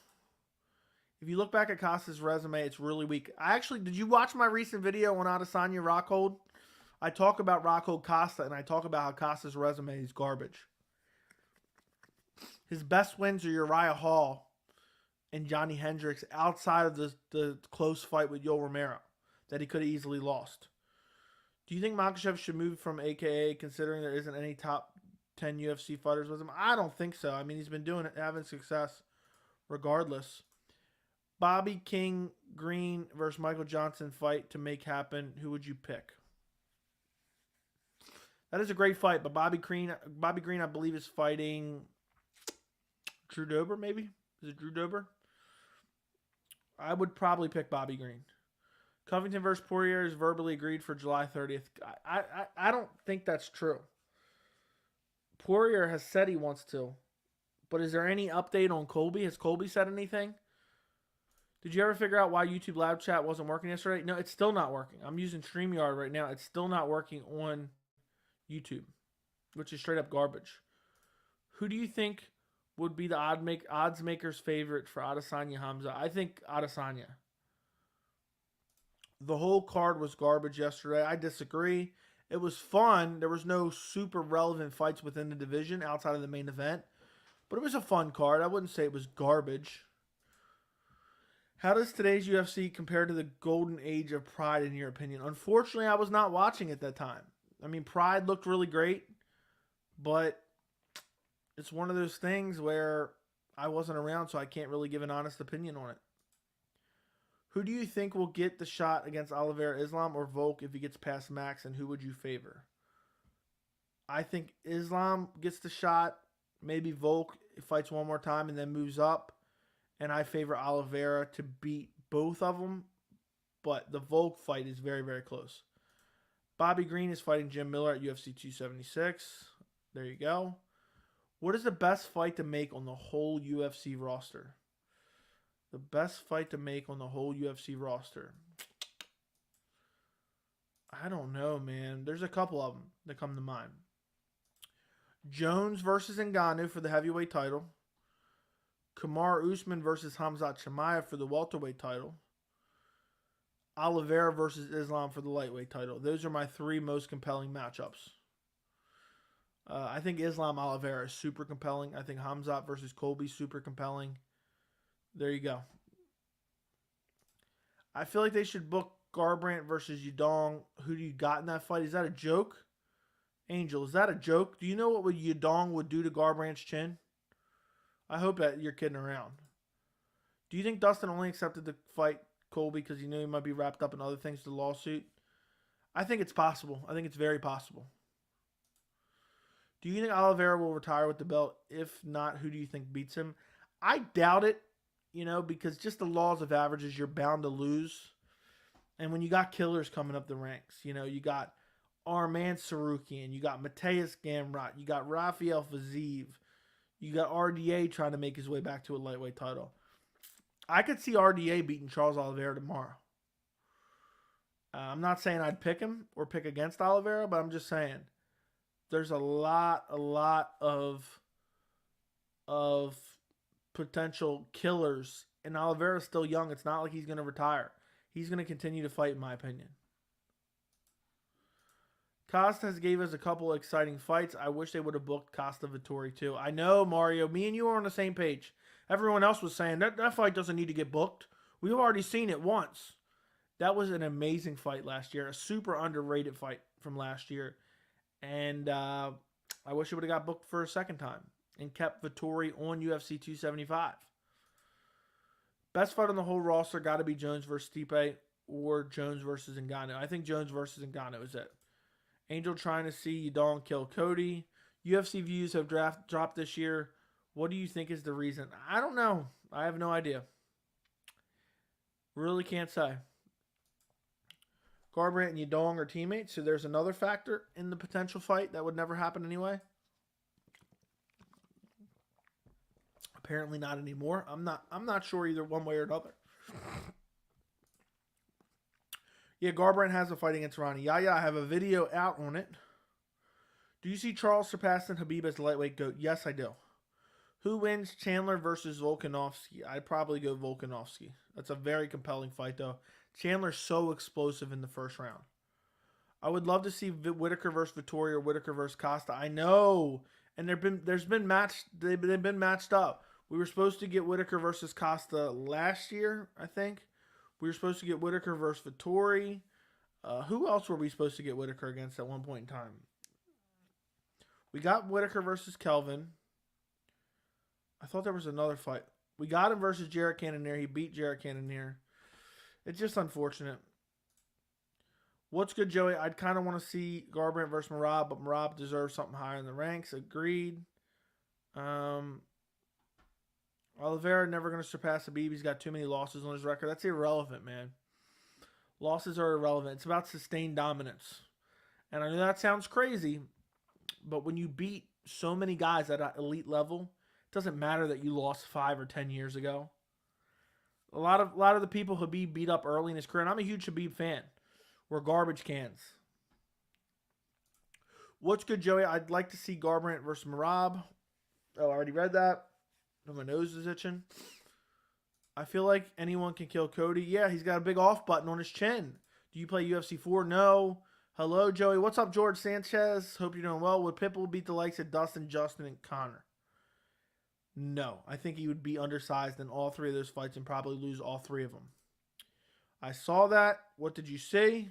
If you look back at Costa's resume, it's really weak. Did you watch my recent video on Adesanya Rockhold? I talk about Rockhold Costa, and I talk about how Costa's resume is garbage. His best wins are Uriah Hall and Johnny Hendricks outside of the close fight with Yoel Romero that he could have easily lost. Do you think Makhachev should move from AKA, considering there isn't any top 10 UFC fighters with him? I don't think so. I mean, he's been doing it, having success regardless. Bobby King Green versus Michael Johnson fight to make happen. Who would you pick? That is a great fight, but Bobby Green, I believe, is fighting Drew Dober, maybe? Is it Drew Dober? I would probably pick Bobby Green. Covington versus Poirier is verbally agreed for July 30th. I don't think that's true. Poirier has said he wants to. But is there any update on Colby? Has Colby said anything? Did you ever figure out why YouTube live chat wasn't working yesterday? No, it's still not working. I'm using StreamYard right now. It's still not working on YouTube, which is straight up garbage. Who do you think would be the odds makers' favorite for Adesanya Hamza? I think Adesanya. The whole card was garbage yesterday. I disagree. It was fun. There was no super relevant fights within the division outside of the main event. But it was a fun card. I wouldn't say it was garbage. How does today's UFC compare to the golden age of Pride in your opinion? Unfortunately, I was not watching at that time. I mean, Pride looked really great. But it's one of those things where I wasn't around, so I can't really give an honest opinion on it. Who do you think will get the shot against Oliveira, Islam, or Volk if he gets past Max, and who would you favor? I think Islam gets the shot. Maybe Volk fights one more time and then moves up. And I favor Oliveira to beat both of them. But the Volk fight is very, very close. Bobby Green is fighting Jim Miller at UFC 276. There you go. What is the best fight to make on the whole UFC roster? The best fight to make on the whole UFC roster. I don't know, man. There's a couple of them that come to mind. Jones versus Ngannou for the heavyweight title. Kamaru Usman versus Khamzat Chimaev for the welterweight title. Oliveira versus Islam for the lightweight title. Those are my three most compelling matchups. I think Islam Oliveira is super compelling. I think Khamzat versus Colby super compelling. There you go. I feel like they should book Garbrandt versus Yudong. Who do you got in that fight? Is that a joke? Angel, is that a joke? Do you know what Yudong would do to Garbrandt's chin? I hope that you're kidding around. Do you think Dustin only accepted the fight Colby because he knew he might be wrapped up in other things to the lawsuit? I think it's possible. I think it's very possible. Do you think Oliveira will retire with the belt? If not, who do you think beats him? I doubt it, because just the laws of averages, you're bound to lose. And when you got killers coming up the ranks, you got Arman Sarukian, you got Mateus Gamrot, you got Rafael Fiziev, you got RDA trying to make his way back to a lightweight title. I could see RDA beating Charles Oliveira tomorrow. I'm not saying I'd pick him or pick against Oliveira, but I'm just saying there's a lot of potential killers, and Oliveira's still young. It's not like he's going to retire. He's going to continue to fight, in my opinion. Costa has gave us a couple exciting fights. I wish they would have booked Costa Vittori too. I know, Mario. Me and you are on the same page. Everyone else was saying that fight doesn't need to get booked. We've already seen it once. That was an amazing fight last year. A super underrated fight from last year. And I wish it would have got booked for a second time and kept Vittori on UFC 275. Best fight on the whole roster got to be Jones versus Stipe or Jones versus Ngannou. I think Jones versus Ngannou is it. Angel trying to see Yudong kill Cody. UFC views have dropped this year. What do you think is the reason? I don't know. I have no idea. Really can't say. Garbrandt and Yudong are teammates, so there's another factor in the potential fight that would never happen anyway. Apparently not anymore. I'm not sure either one way or another. Yeah, Garbrandt has a fight against Ronnie. Yeah, I have a video out on it. Do you see Charles surpassing Khabib as the lightweight GOAT? Yes, I do. Who wins Chandler versus Volkanovski? I'd probably go Volkanovski. That's a very compelling fight, though. Chandler's so explosive in the first round. I would love to see Whitaker versus Vittori or Whitaker versus Costa. I know. And they've been matched up. We were supposed to get Whitaker versus Costa last year, I think. We were supposed to get Whitaker versus Vittori. Who else were we supposed to get Whitaker against at one point in time? We got Whitaker versus Kelvin. I thought there was another fight. We got him versus Jared Cannonier. He beat Jared Cannonier. It's just unfortunate. What's good, Joey? I'd kind of want to see Garbrandt versus Merab, but Merab deserves something higher in the ranks. Agreed. Oliveira never going to surpass Khabib. He's got too many losses on his record. That's irrelevant, man. Losses are irrelevant. It's about sustained dominance. And I know that sounds crazy, but when you beat so many guys at an elite level, it doesn't matter that you lost 5 or 10 years ago. A lot of the people Khabib beat up early in his career, and I'm a huge Khabib fan, were garbage cans. What's good, Joey? I'd like to see Garbrandt versus Merab. Oh, I already read that. Oh, my nose is itching. I feel like anyone can kill Cody. Yeah, he's got a big off button on his chin. Do you play UFC 4? No. Hello, Joey. What's up, George Sanchez? Hope you're doing well. Would Pitbull beat the likes of Dustin, Justin, and Conor? No. I think he would be undersized in all 3 of those fights and probably lose all 3 of them. I saw that. What did you see?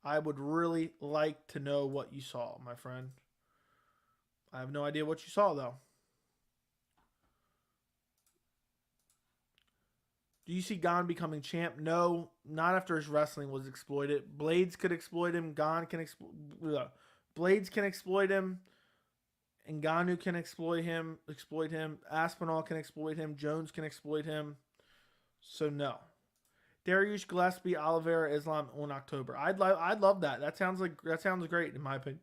I would really like to know what you saw, my friend. I have no idea what you saw, though. Do you see Gane becoming champ? No, not after his wrestling was exploited. Blades could exploit him. Gane can Blades can exploit him. Ngannou can exploit him. Aspinall can exploit him. Jones can exploit him. So no. Daryush, Gillespie, Oliveira, Islam in October. I'd love that. That sounds great in my opinion.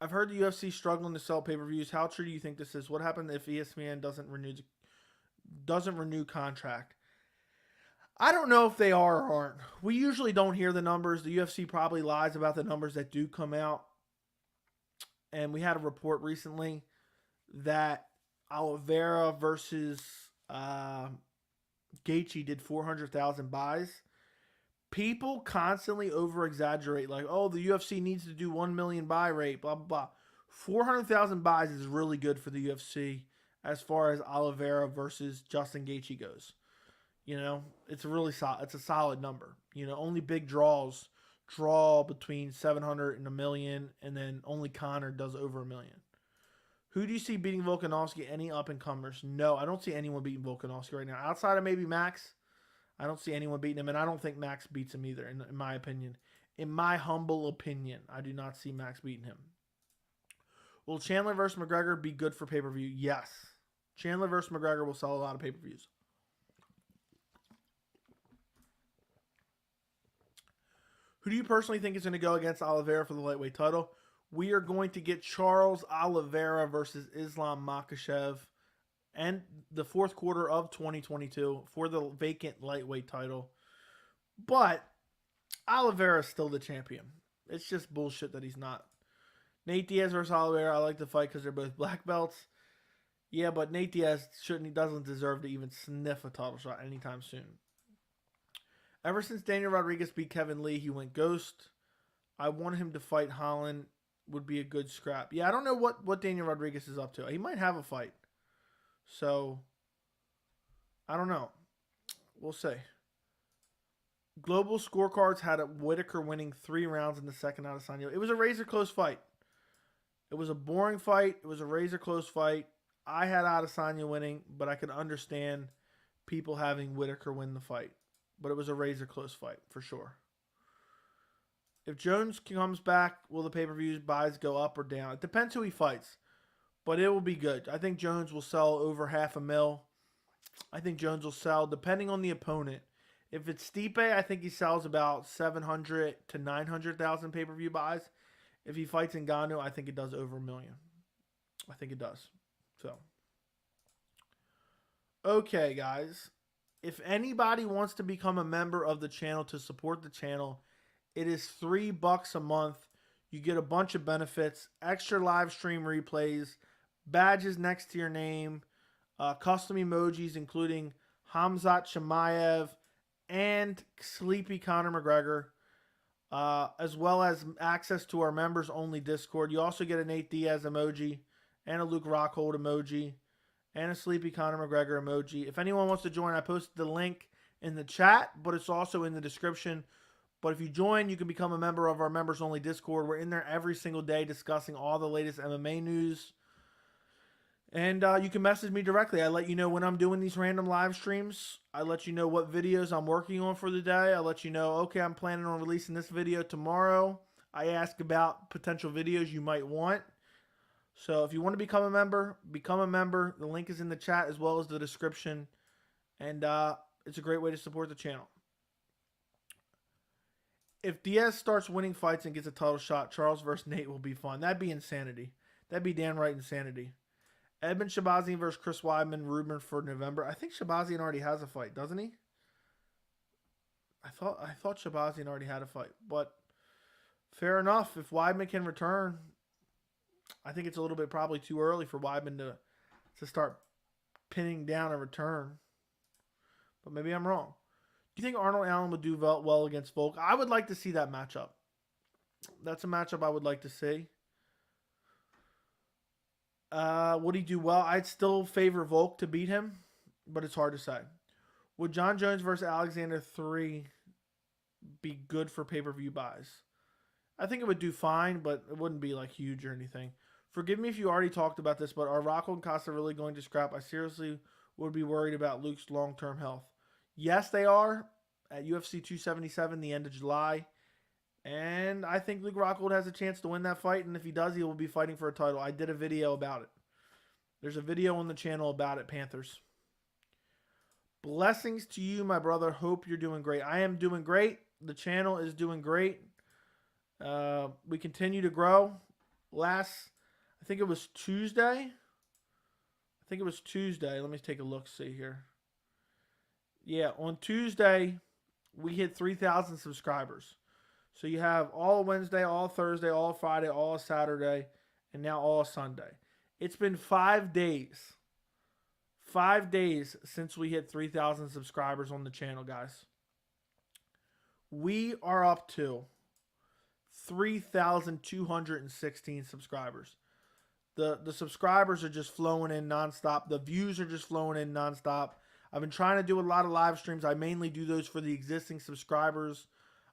I've heard the UFC struggling to sell pay-per-views. How true do you think this is? What happened if ESPN doesn't renew contract? I don't know if they are or aren't. We usually don't hear the numbers. The UFC probably lies about the numbers that do come out. And we had a report recently that Oliveira versus Gaethje did 400,000 buys. People constantly over-exaggerate, like, oh, the UFC needs to do 1 million buy rate, blah, blah, blah. 400,000 buys is really good for the UFC as far as Oliveira versus Justin Gaethje goes. You know, it's a really solid, it's a solid number. You know, only big draws draw between 700 and 1 million, and then only Conor does over 1 million. Who do you see beating Volkanovski? Any up-and-comers? No, I don't see anyone beating Volkanovski right now. Outside of maybe Max, I don't see anyone beating him, and I don't think Max beats him either, in my opinion. In my humble opinion, I do not see Max beating him. Will Chandler versus McGregor be good for pay-per-view? Yes. Chandler versus McGregor will sell a lot of pay-per-views. Who do you personally think is going to go against Oliveira for the lightweight title? We are going to get Charles Oliveira versus Islam Makhachev and the fourth quarter of 2022 for the vacant lightweight title. But Oliveira is still the champion. It's just bullshit that he's not. Nate Diaz versus Oliveira. I like the fight because they're both black belts. Yeah, but Nate Diaz doesn't deserve to even sniff a title shot anytime soon. Ever since Daniel Rodriguez beat Kevin Lee, he went ghost. I want him to fight Holland. Would be a good scrap. Yeah, I don't know what Daniel Rodriguez is up to. He might have a fight. So, I don't know. We'll see. Global scorecards had Whitaker winning 3 rounds in the second out of Adesanya. It was a razor-close fight. It was a boring fight. It was a razor-close fight. I had Adesanya winning, but I could understand people having Whitaker win the fight. But it was a razor-close fight, for sure. If Jones comes back, will the pay-per-view buys go up or down? It depends who he fights, but it will be good. I think Jones will sell over $500,000. I think Jones will sell, depending on the opponent. If it's Stipe, I think he sells about 700 to 900,000 pay-per-view buys. If he fights Ngannou, I think it does over 1 million. I think it does. So, okay, guys. If anybody wants to become a member of the channel to support the channel, it is $3 a month. You get a bunch of benefits, extra live stream replays, badges next to your name, custom emojis including Hamzat Shamaev and Sleepy Conor McGregor, as well as access to our members-only Discord. You also get a Nate Diaz emoji and a Luke Rockhold emoji and a Sleepy Conor McGregor emoji. If anyone wants to join, I posted the link in the chat, but it's also in the description. But if you join, you can become a member of our members-only Discord. We're in there every single day discussing all the latest MMA news And you can message me directly. I let you know when I'm doing these random live streams. I let you know what videos I'm working on for the day. I let you know, okay, I'm planning on releasing this video tomorrow. I ask about potential videos you might want. So if you want to become a member, become a member. The link is in the chat as well as the description. And it's a great way to support the channel. If Diaz starts winning fights and gets a title shot, Charles versus Nate will be fun. That'd be insanity. That'd be damn right insanity. Edmund Shabazian versus Chris Weidman, rumored for November. I think Shabazian already has a fight, doesn't he? I thought Shabazian already had a fight, but fair enough. If Weidman can return, I think it's a little bit probably too early for Weidman to start pinning down a return. But maybe I'm wrong. Do you think Arnold Allen would do well against Volk? I would like to see that matchup. That's a matchup I would like to see. Would he do well? I'd still favor Volk to beat him, but it's hard to say. Would John Jones versus Alexander 3 be good for pay-per-view buys? I think it would do fine, but it wouldn't be like huge or anything. Forgive me if you already talked about this, but are Rockhold and Costa really going to scrap? I seriously would be worried about Luke's long-term health. Yes, they are at UFC 277, the end of July. And I think Luke Rockhold has a chance to win that fight. And if he does, he will be fighting for a title. I did a video about it. There's a video on the channel about it, Panthers. Blessings to you, my brother. Hope you're doing great. I am doing great. The channel is doing great. We continue to grow. I think it was Tuesday. Let me take a look, see here. Yeah, on Tuesday, we hit 3,000 subscribers. So you have all Wednesday, all Thursday, all Friday, all Saturday, and now all Sunday. It's been 5 days. 5 days since we hit 3,000 subscribers on the channel, guys. We are up to 3,216 subscribers. The subscribers are just flowing in nonstop. The views are just flowing in nonstop. I've been trying to do a lot of live streams. I mainly do those for the existing subscribers.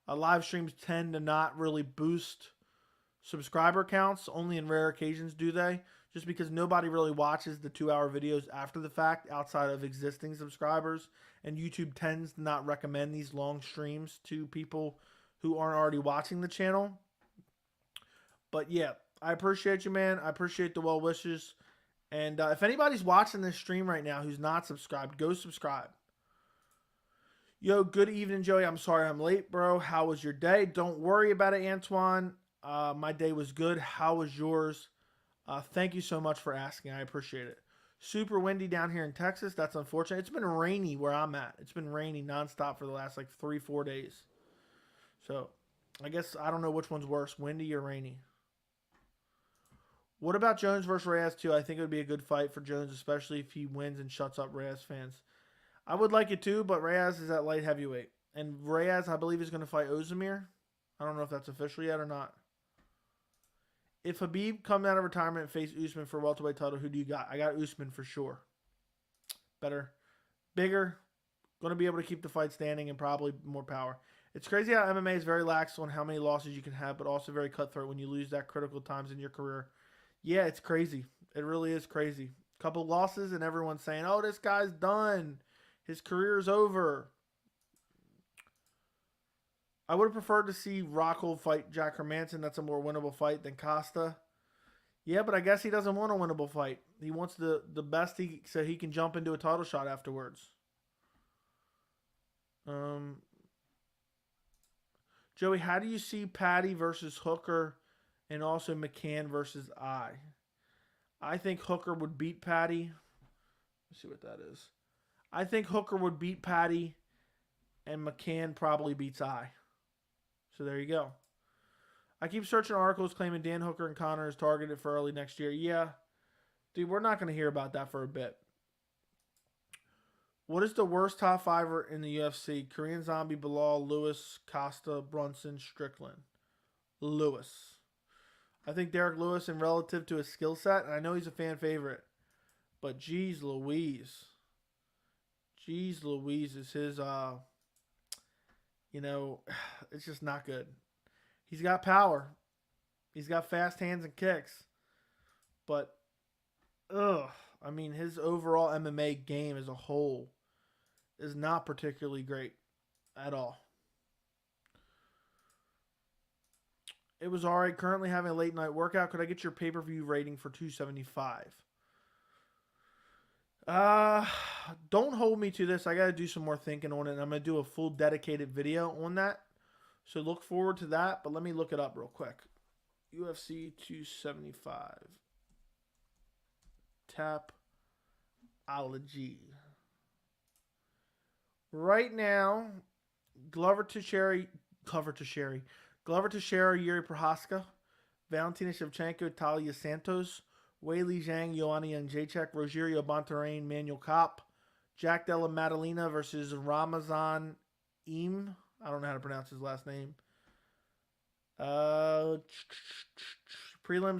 Live streams tend to not really boost subscriber counts. Only in rare occasions do they. Just because nobody really watches the 2-hour videos after the fact outside of existing subscribers. And YouTube tends to not recommend these long streams to people who aren't already watching the channel. But yeah, I appreciate you, man. I appreciate the well wishes. And if anybody's watching this stream right now who's not subscribed, go subscribe. Yo, good evening, Joey. I'm sorry I'm late, bro. How was your day? Don't worry about it, Antoine. My day was good. How was yours? Thank you so much for asking. I appreciate it. Super windy down here in Texas. That's unfortunate. It's been rainy where I'm at. It's been rainy nonstop for the last like 3-4 days. So I guess I don't know which one's worse, windy or rainy. What about Jones versus Reyes too? I think it would be a good fight for Jones, especially if he wins and shuts up Reyes fans. I would like it too, but Reyes is at light heavyweight. And Reyes, I believe, is going to fight Ozdemir. I don't know if that's official yet or not. If Khabib comes out of retirement and face Usman for welterweight title, who do you got? I got Usman for sure. Better. Bigger. Going to be able to keep the fight standing and probably more power. It's crazy how MMA is very lax on how many losses you can have, but also very cutthroat when you lose that critical times in your career. Yeah, it's crazy. It really is crazy. Couple losses and everyone's saying, oh, this guy's done. His career's over. I would have preferred to see Rockhold fight Jack Hermanson. That's a more winnable fight than Costa. Yeah, but I guess he doesn't want a winnable fight. He wants the best so he can jump into a title shot afterwards. Joey, how do you see Patty versus Hooker and also McCann versus I? I think Hooker would beat Patty. Let's see what that is. I think Hooker would beat Patty and McCann probably beats I. So there you go. I keep searching articles claiming Dan Hooker and Conor is targeted for early next year. Yeah. Dude, we're not going to hear about that for a bit. What is the worst top fiver in the UFC? Korean Zombie, Bilal, Lewis, Costa, Brunson, Strickland. Lewis. I think Derek Lewis in relative to his skill set, and I know he's a fan favorite, but geez Louise. Geez Louise is his, it's just not good. He's got power. He's got fast hands and kicks. But, I mean, his overall MMA game as a whole is not particularly great at all. It was all right. Currently having a late night workout. Could I get your pay-per-view rating for 275? Don't hold me to this. I got to do some more thinking on it. And I'm going to do a full dedicated video on that. So look forward to that. But let me look it up real quick. UFC 275. Tapology. Right now, Glover Teixeira, Yuri Prohaska, Valentina Shevchenko, Talia Santos, Weili Zhang, Joanna Jędrzejczyk, Rogerio Bontorain, Manuel Kopp, Jack Della Maddalena versus Ramazan Eam. I don't know how to pronounce his last name. Prelims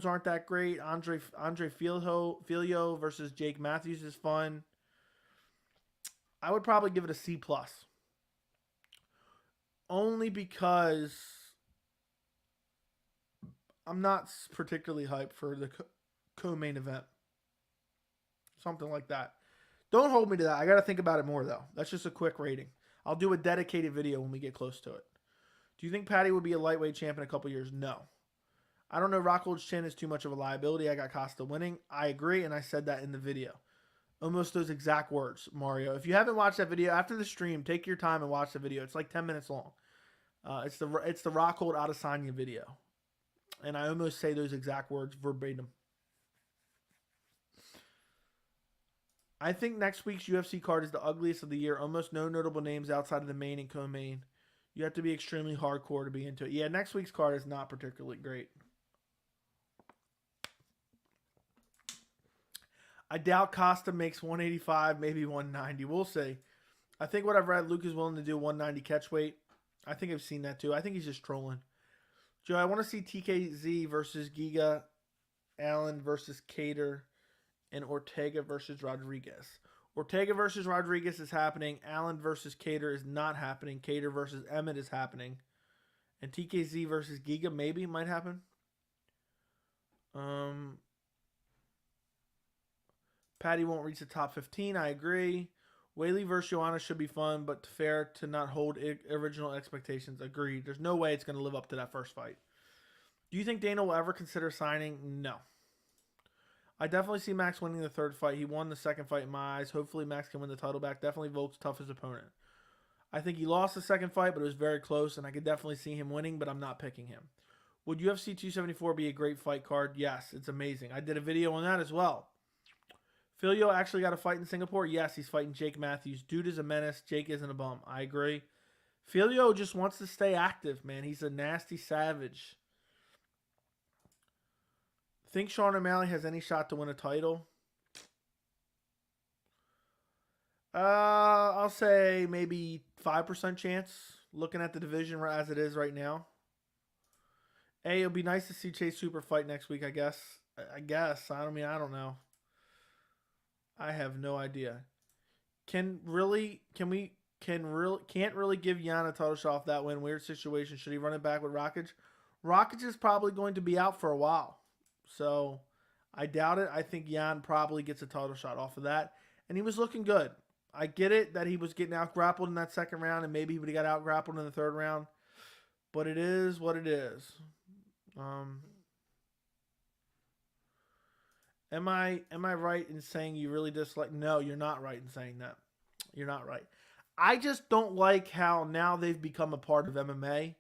aren't that great. Andre Filio versus Jake Matthews is fun. I would probably give it a C+. Only because I'm not particularly hyped for the co-main event. Something like that. Don't hold me to that. I got to think about it more, though. That's just a quick rating. I'll do a dedicated video when we get close to it. Do you think Patty would be a lightweight champ in a couple years? No. I don't know. Rockhold's chin is too much of a liability. I got Costa winning. I agree, and I said that in the video. Almost those exact words, Mario. If you haven't watched that video, after the stream, take your time and watch the video. It's like 10 minutes long. It's the Rockhold Adesanya video. And I almost say those exact words verbatim. I think next week's UFC card is the ugliest of the year. Almost no notable names outside of the main and co-main. You have to be extremely hardcore to be into it. Yeah, next week's card is not particularly great. I doubt Costa makes 185, maybe 190. We'll see. I think what I've read, Luke is willing to do 190 catch weight. I think I've seen that too. I think he's just trolling. Joe, I want to see TKZ versus Giga, Allen versus Cater, and Ortega versus Rodriguez. Ortega versus Rodriguez is happening. Allen versus Cater is not happening. Cater versus Emmett is happening. And TKZ versus Giga maybe might happen. Patty won't reach the top 15. I agree. Weili versus Joanna should be fun, but fair to not hold original expectations. Agreed. There's no way it's going to live up to that first fight. Do you think Dana will ever consider signing? No. I definitely see Max winning the third fight. He won the second fight in my eyes. Hopefully Max can win the title back. Definitely Volk's toughest opponent. I think he lost the second fight, but it was very close, and I could definitely see him winning, but I'm not picking him. Would UFC 274 be a great fight card? Yes, it's amazing. I did a video on that as well. Filio actually got a fight in Singapore? Yes, he's fighting Jake Matthews. Dude is a menace. Jake isn't a bum. I agree. Filio just wants to stay active, man. He's a nasty savage. Think Sean O'Malley has any shot to win a title? I'll say maybe 5% chance, looking at the division as it is right now. It'll be nice to see Chase Super fight next week, I guess. I don't know. I have no idea. Can't really give Jan a title shot off that win. Weird situation. Should he run it back with Rakic? Rakic is probably going to be out for a while. So I doubt it. I think Jan probably gets a title shot off of that. And he was looking good. I get it that he was getting out grappled in that second round, and maybe he would have got out grappled in the third round. But it is what it is. Am I right in saying you really dislike? No, you're not right in saying that. You're not right. I just don't like how now they've become a part of MMA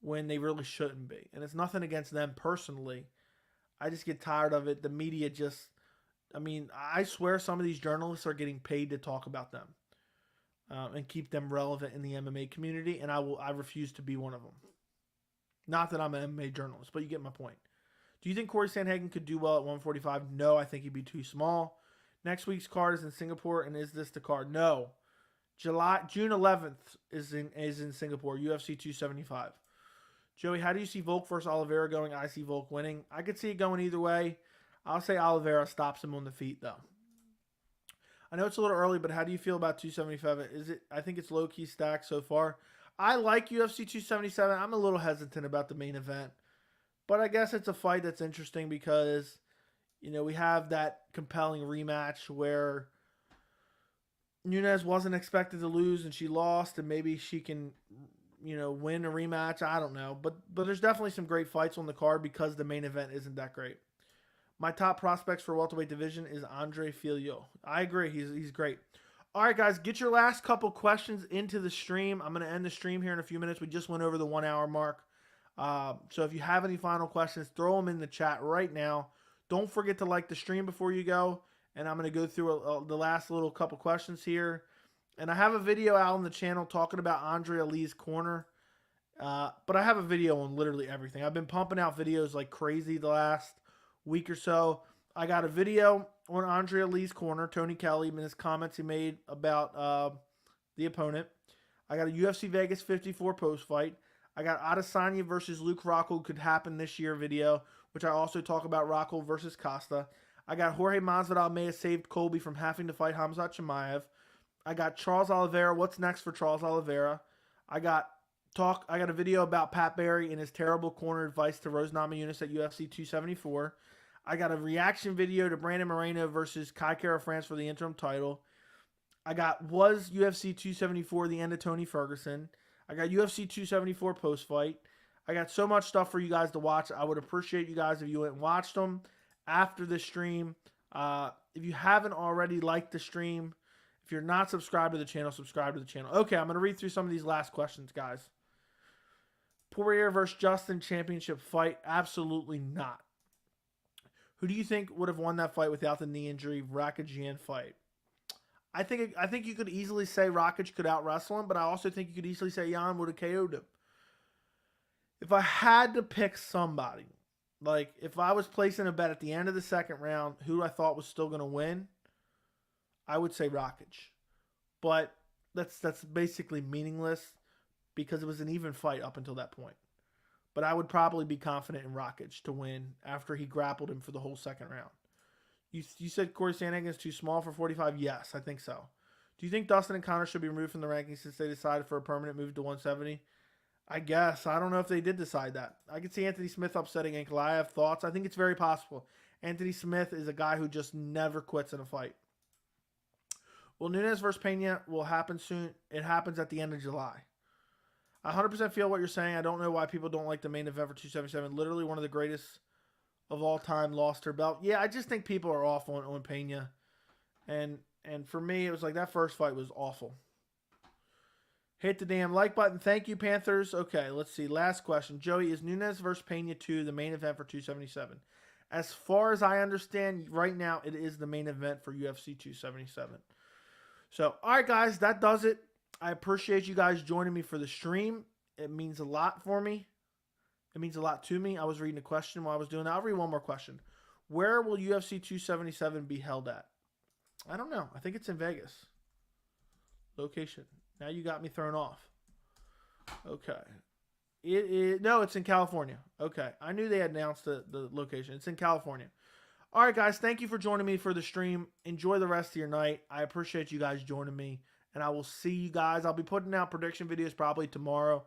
when they really shouldn't be. And it's nothing against them personally. I just get tired of it. The media just, I swear some of these journalists are getting paid to talk about them and keep them relevant in the MMA community. And I refuse to be one of them. Not that I'm an MMA journalist, but you get my point. Do you think Corey Sandhagen could do well at 145? No, I think he'd be too small. Next week's card is in Singapore, and is this the card? No. June 11th is in Singapore, UFC 275. Joey, how do you see Volk versus Oliveira going? I see Volk winning. I could see it going either way. I'll say Oliveira stops him on the feet, though. I know it's a little early, but how do you feel about 275? I think it's low-key stacked so far. I like UFC 277. I'm a little hesitant about the main event. But I guess it's a fight that's interesting because You know, we have that compelling rematch where Nunes wasn't expected to lose and she lost, and maybe she can, you know, win a rematch. I don't know, but there's definitely some great fights on the card because the main event isn't that great. My top prospects for welterweight division is Andre Filho. I agree, he's great. All right, guys, get your last couple questions into the stream. I'm going to end the stream here in a few minutes. We just went over the 1 hour mark. So if you have any final questions, throw them in the chat right now. Don't forget to like the stream before you go. And I'm going to go through the last little couple questions here. And I have a video out on the channel talking about Andre Ali's corner. But I have a video on literally everything. I've been pumping out videos like crazy the last week or so. I got a video on Andre Ali's corner, Tony Kelly, and his comments he made about the opponent. I got a UFC Vegas 54 post-fight. I got Adesanya versus Luke Rockhold could happen this year video, which I also talk about Rockhold versus Costa. I got Jorge Masvidal may have saved Colby from having to fight Khamzat Chimaev. I got Charles Oliveira. What's next for Charles Oliveira? I got a video about Pat Barry and his terrible corner advice to Rose Namajunas at UFC 274. I got a reaction video to Brandon Moreno versus Kai Kara France for the interim title. I got was UFC 274 the end of Tony Ferguson. I got UFC 274 post-fight. I got so much stuff for you guys to watch. I would appreciate you guys if you went and watched them after the stream. If you haven't already liked the stream, if you're not subscribed to the channel, subscribe to the channel. Okay, I'm going to read through some of these last questions, guys. Poirier versus Justin championship fight? Absolutely not. Who do you think would have won that fight without the knee injury? Rakic Jan fight. I think you could easily say Rakic could out wrestle him, but I also think you could easily say Jan would have KO'd him. If I had to pick somebody, like if I was placing a bet at the end of the second round, who I thought was still going to win, I would say Rakic. But that's basically meaningless because it was an even fight up until that point. But I would probably be confident in Rakic to win after he grappled him for the whole second round. You said Corey Sandhagen is too small for 45? Yes, I think so. Do you think Dustin and Conor should be removed from the rankings since they decided for a permanent move to 170? I guess. I don't know if they did decide that. I could see Anthony Smith upsetting Ankle. I have thoughts. I think it's very possible. Anthony Smith is a guy who just never quits in a fight. Well, Nunes versus Pena will happen soon. It happens at the end of July. I 100% feel what you're saying. I don't know why people don't like the main event for 277. Literally one of the greatest of all time lost her belt. Yeah, I just think people are off on Pena. And for me, it was like that first fight was awful. Hit the damn like button. Thank you, Panthers. Okay, let's see. Last question. Joey, is Nunes versus Pena 2 the main event for 277? As far as I understand, right now, it is the main event for UFC 277. So, all right, guys, that does it. I appreciate you guys joining me for the stream. It means a lot for me. It means a lot to me. I was reading a question while I was doing that. I'll read one more question. Where will UFC 277 be held at? I don't know. I think it's in Vegas. Location. Now you got me thrown off. Okay. No, it's in California. Okay. I knew they had announced the location. It's in California. All right, guys. Thank you for joining me for the stream. Enjoy the rest of your night. I appreciate you guys joining me. And I will see you guys. I'll be putting out prediction videos probably tomorrow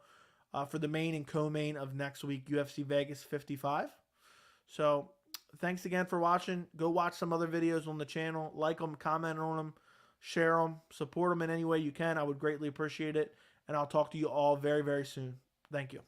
for the main and co-main of next week, UFC Vegas 55. So thanks again for watching. Go watch some other videos on the channel. Like them, comment on them, share them, support them in any way you can. I would greatly appreciate it. And I'll talk to you all very, very soon. Thank you.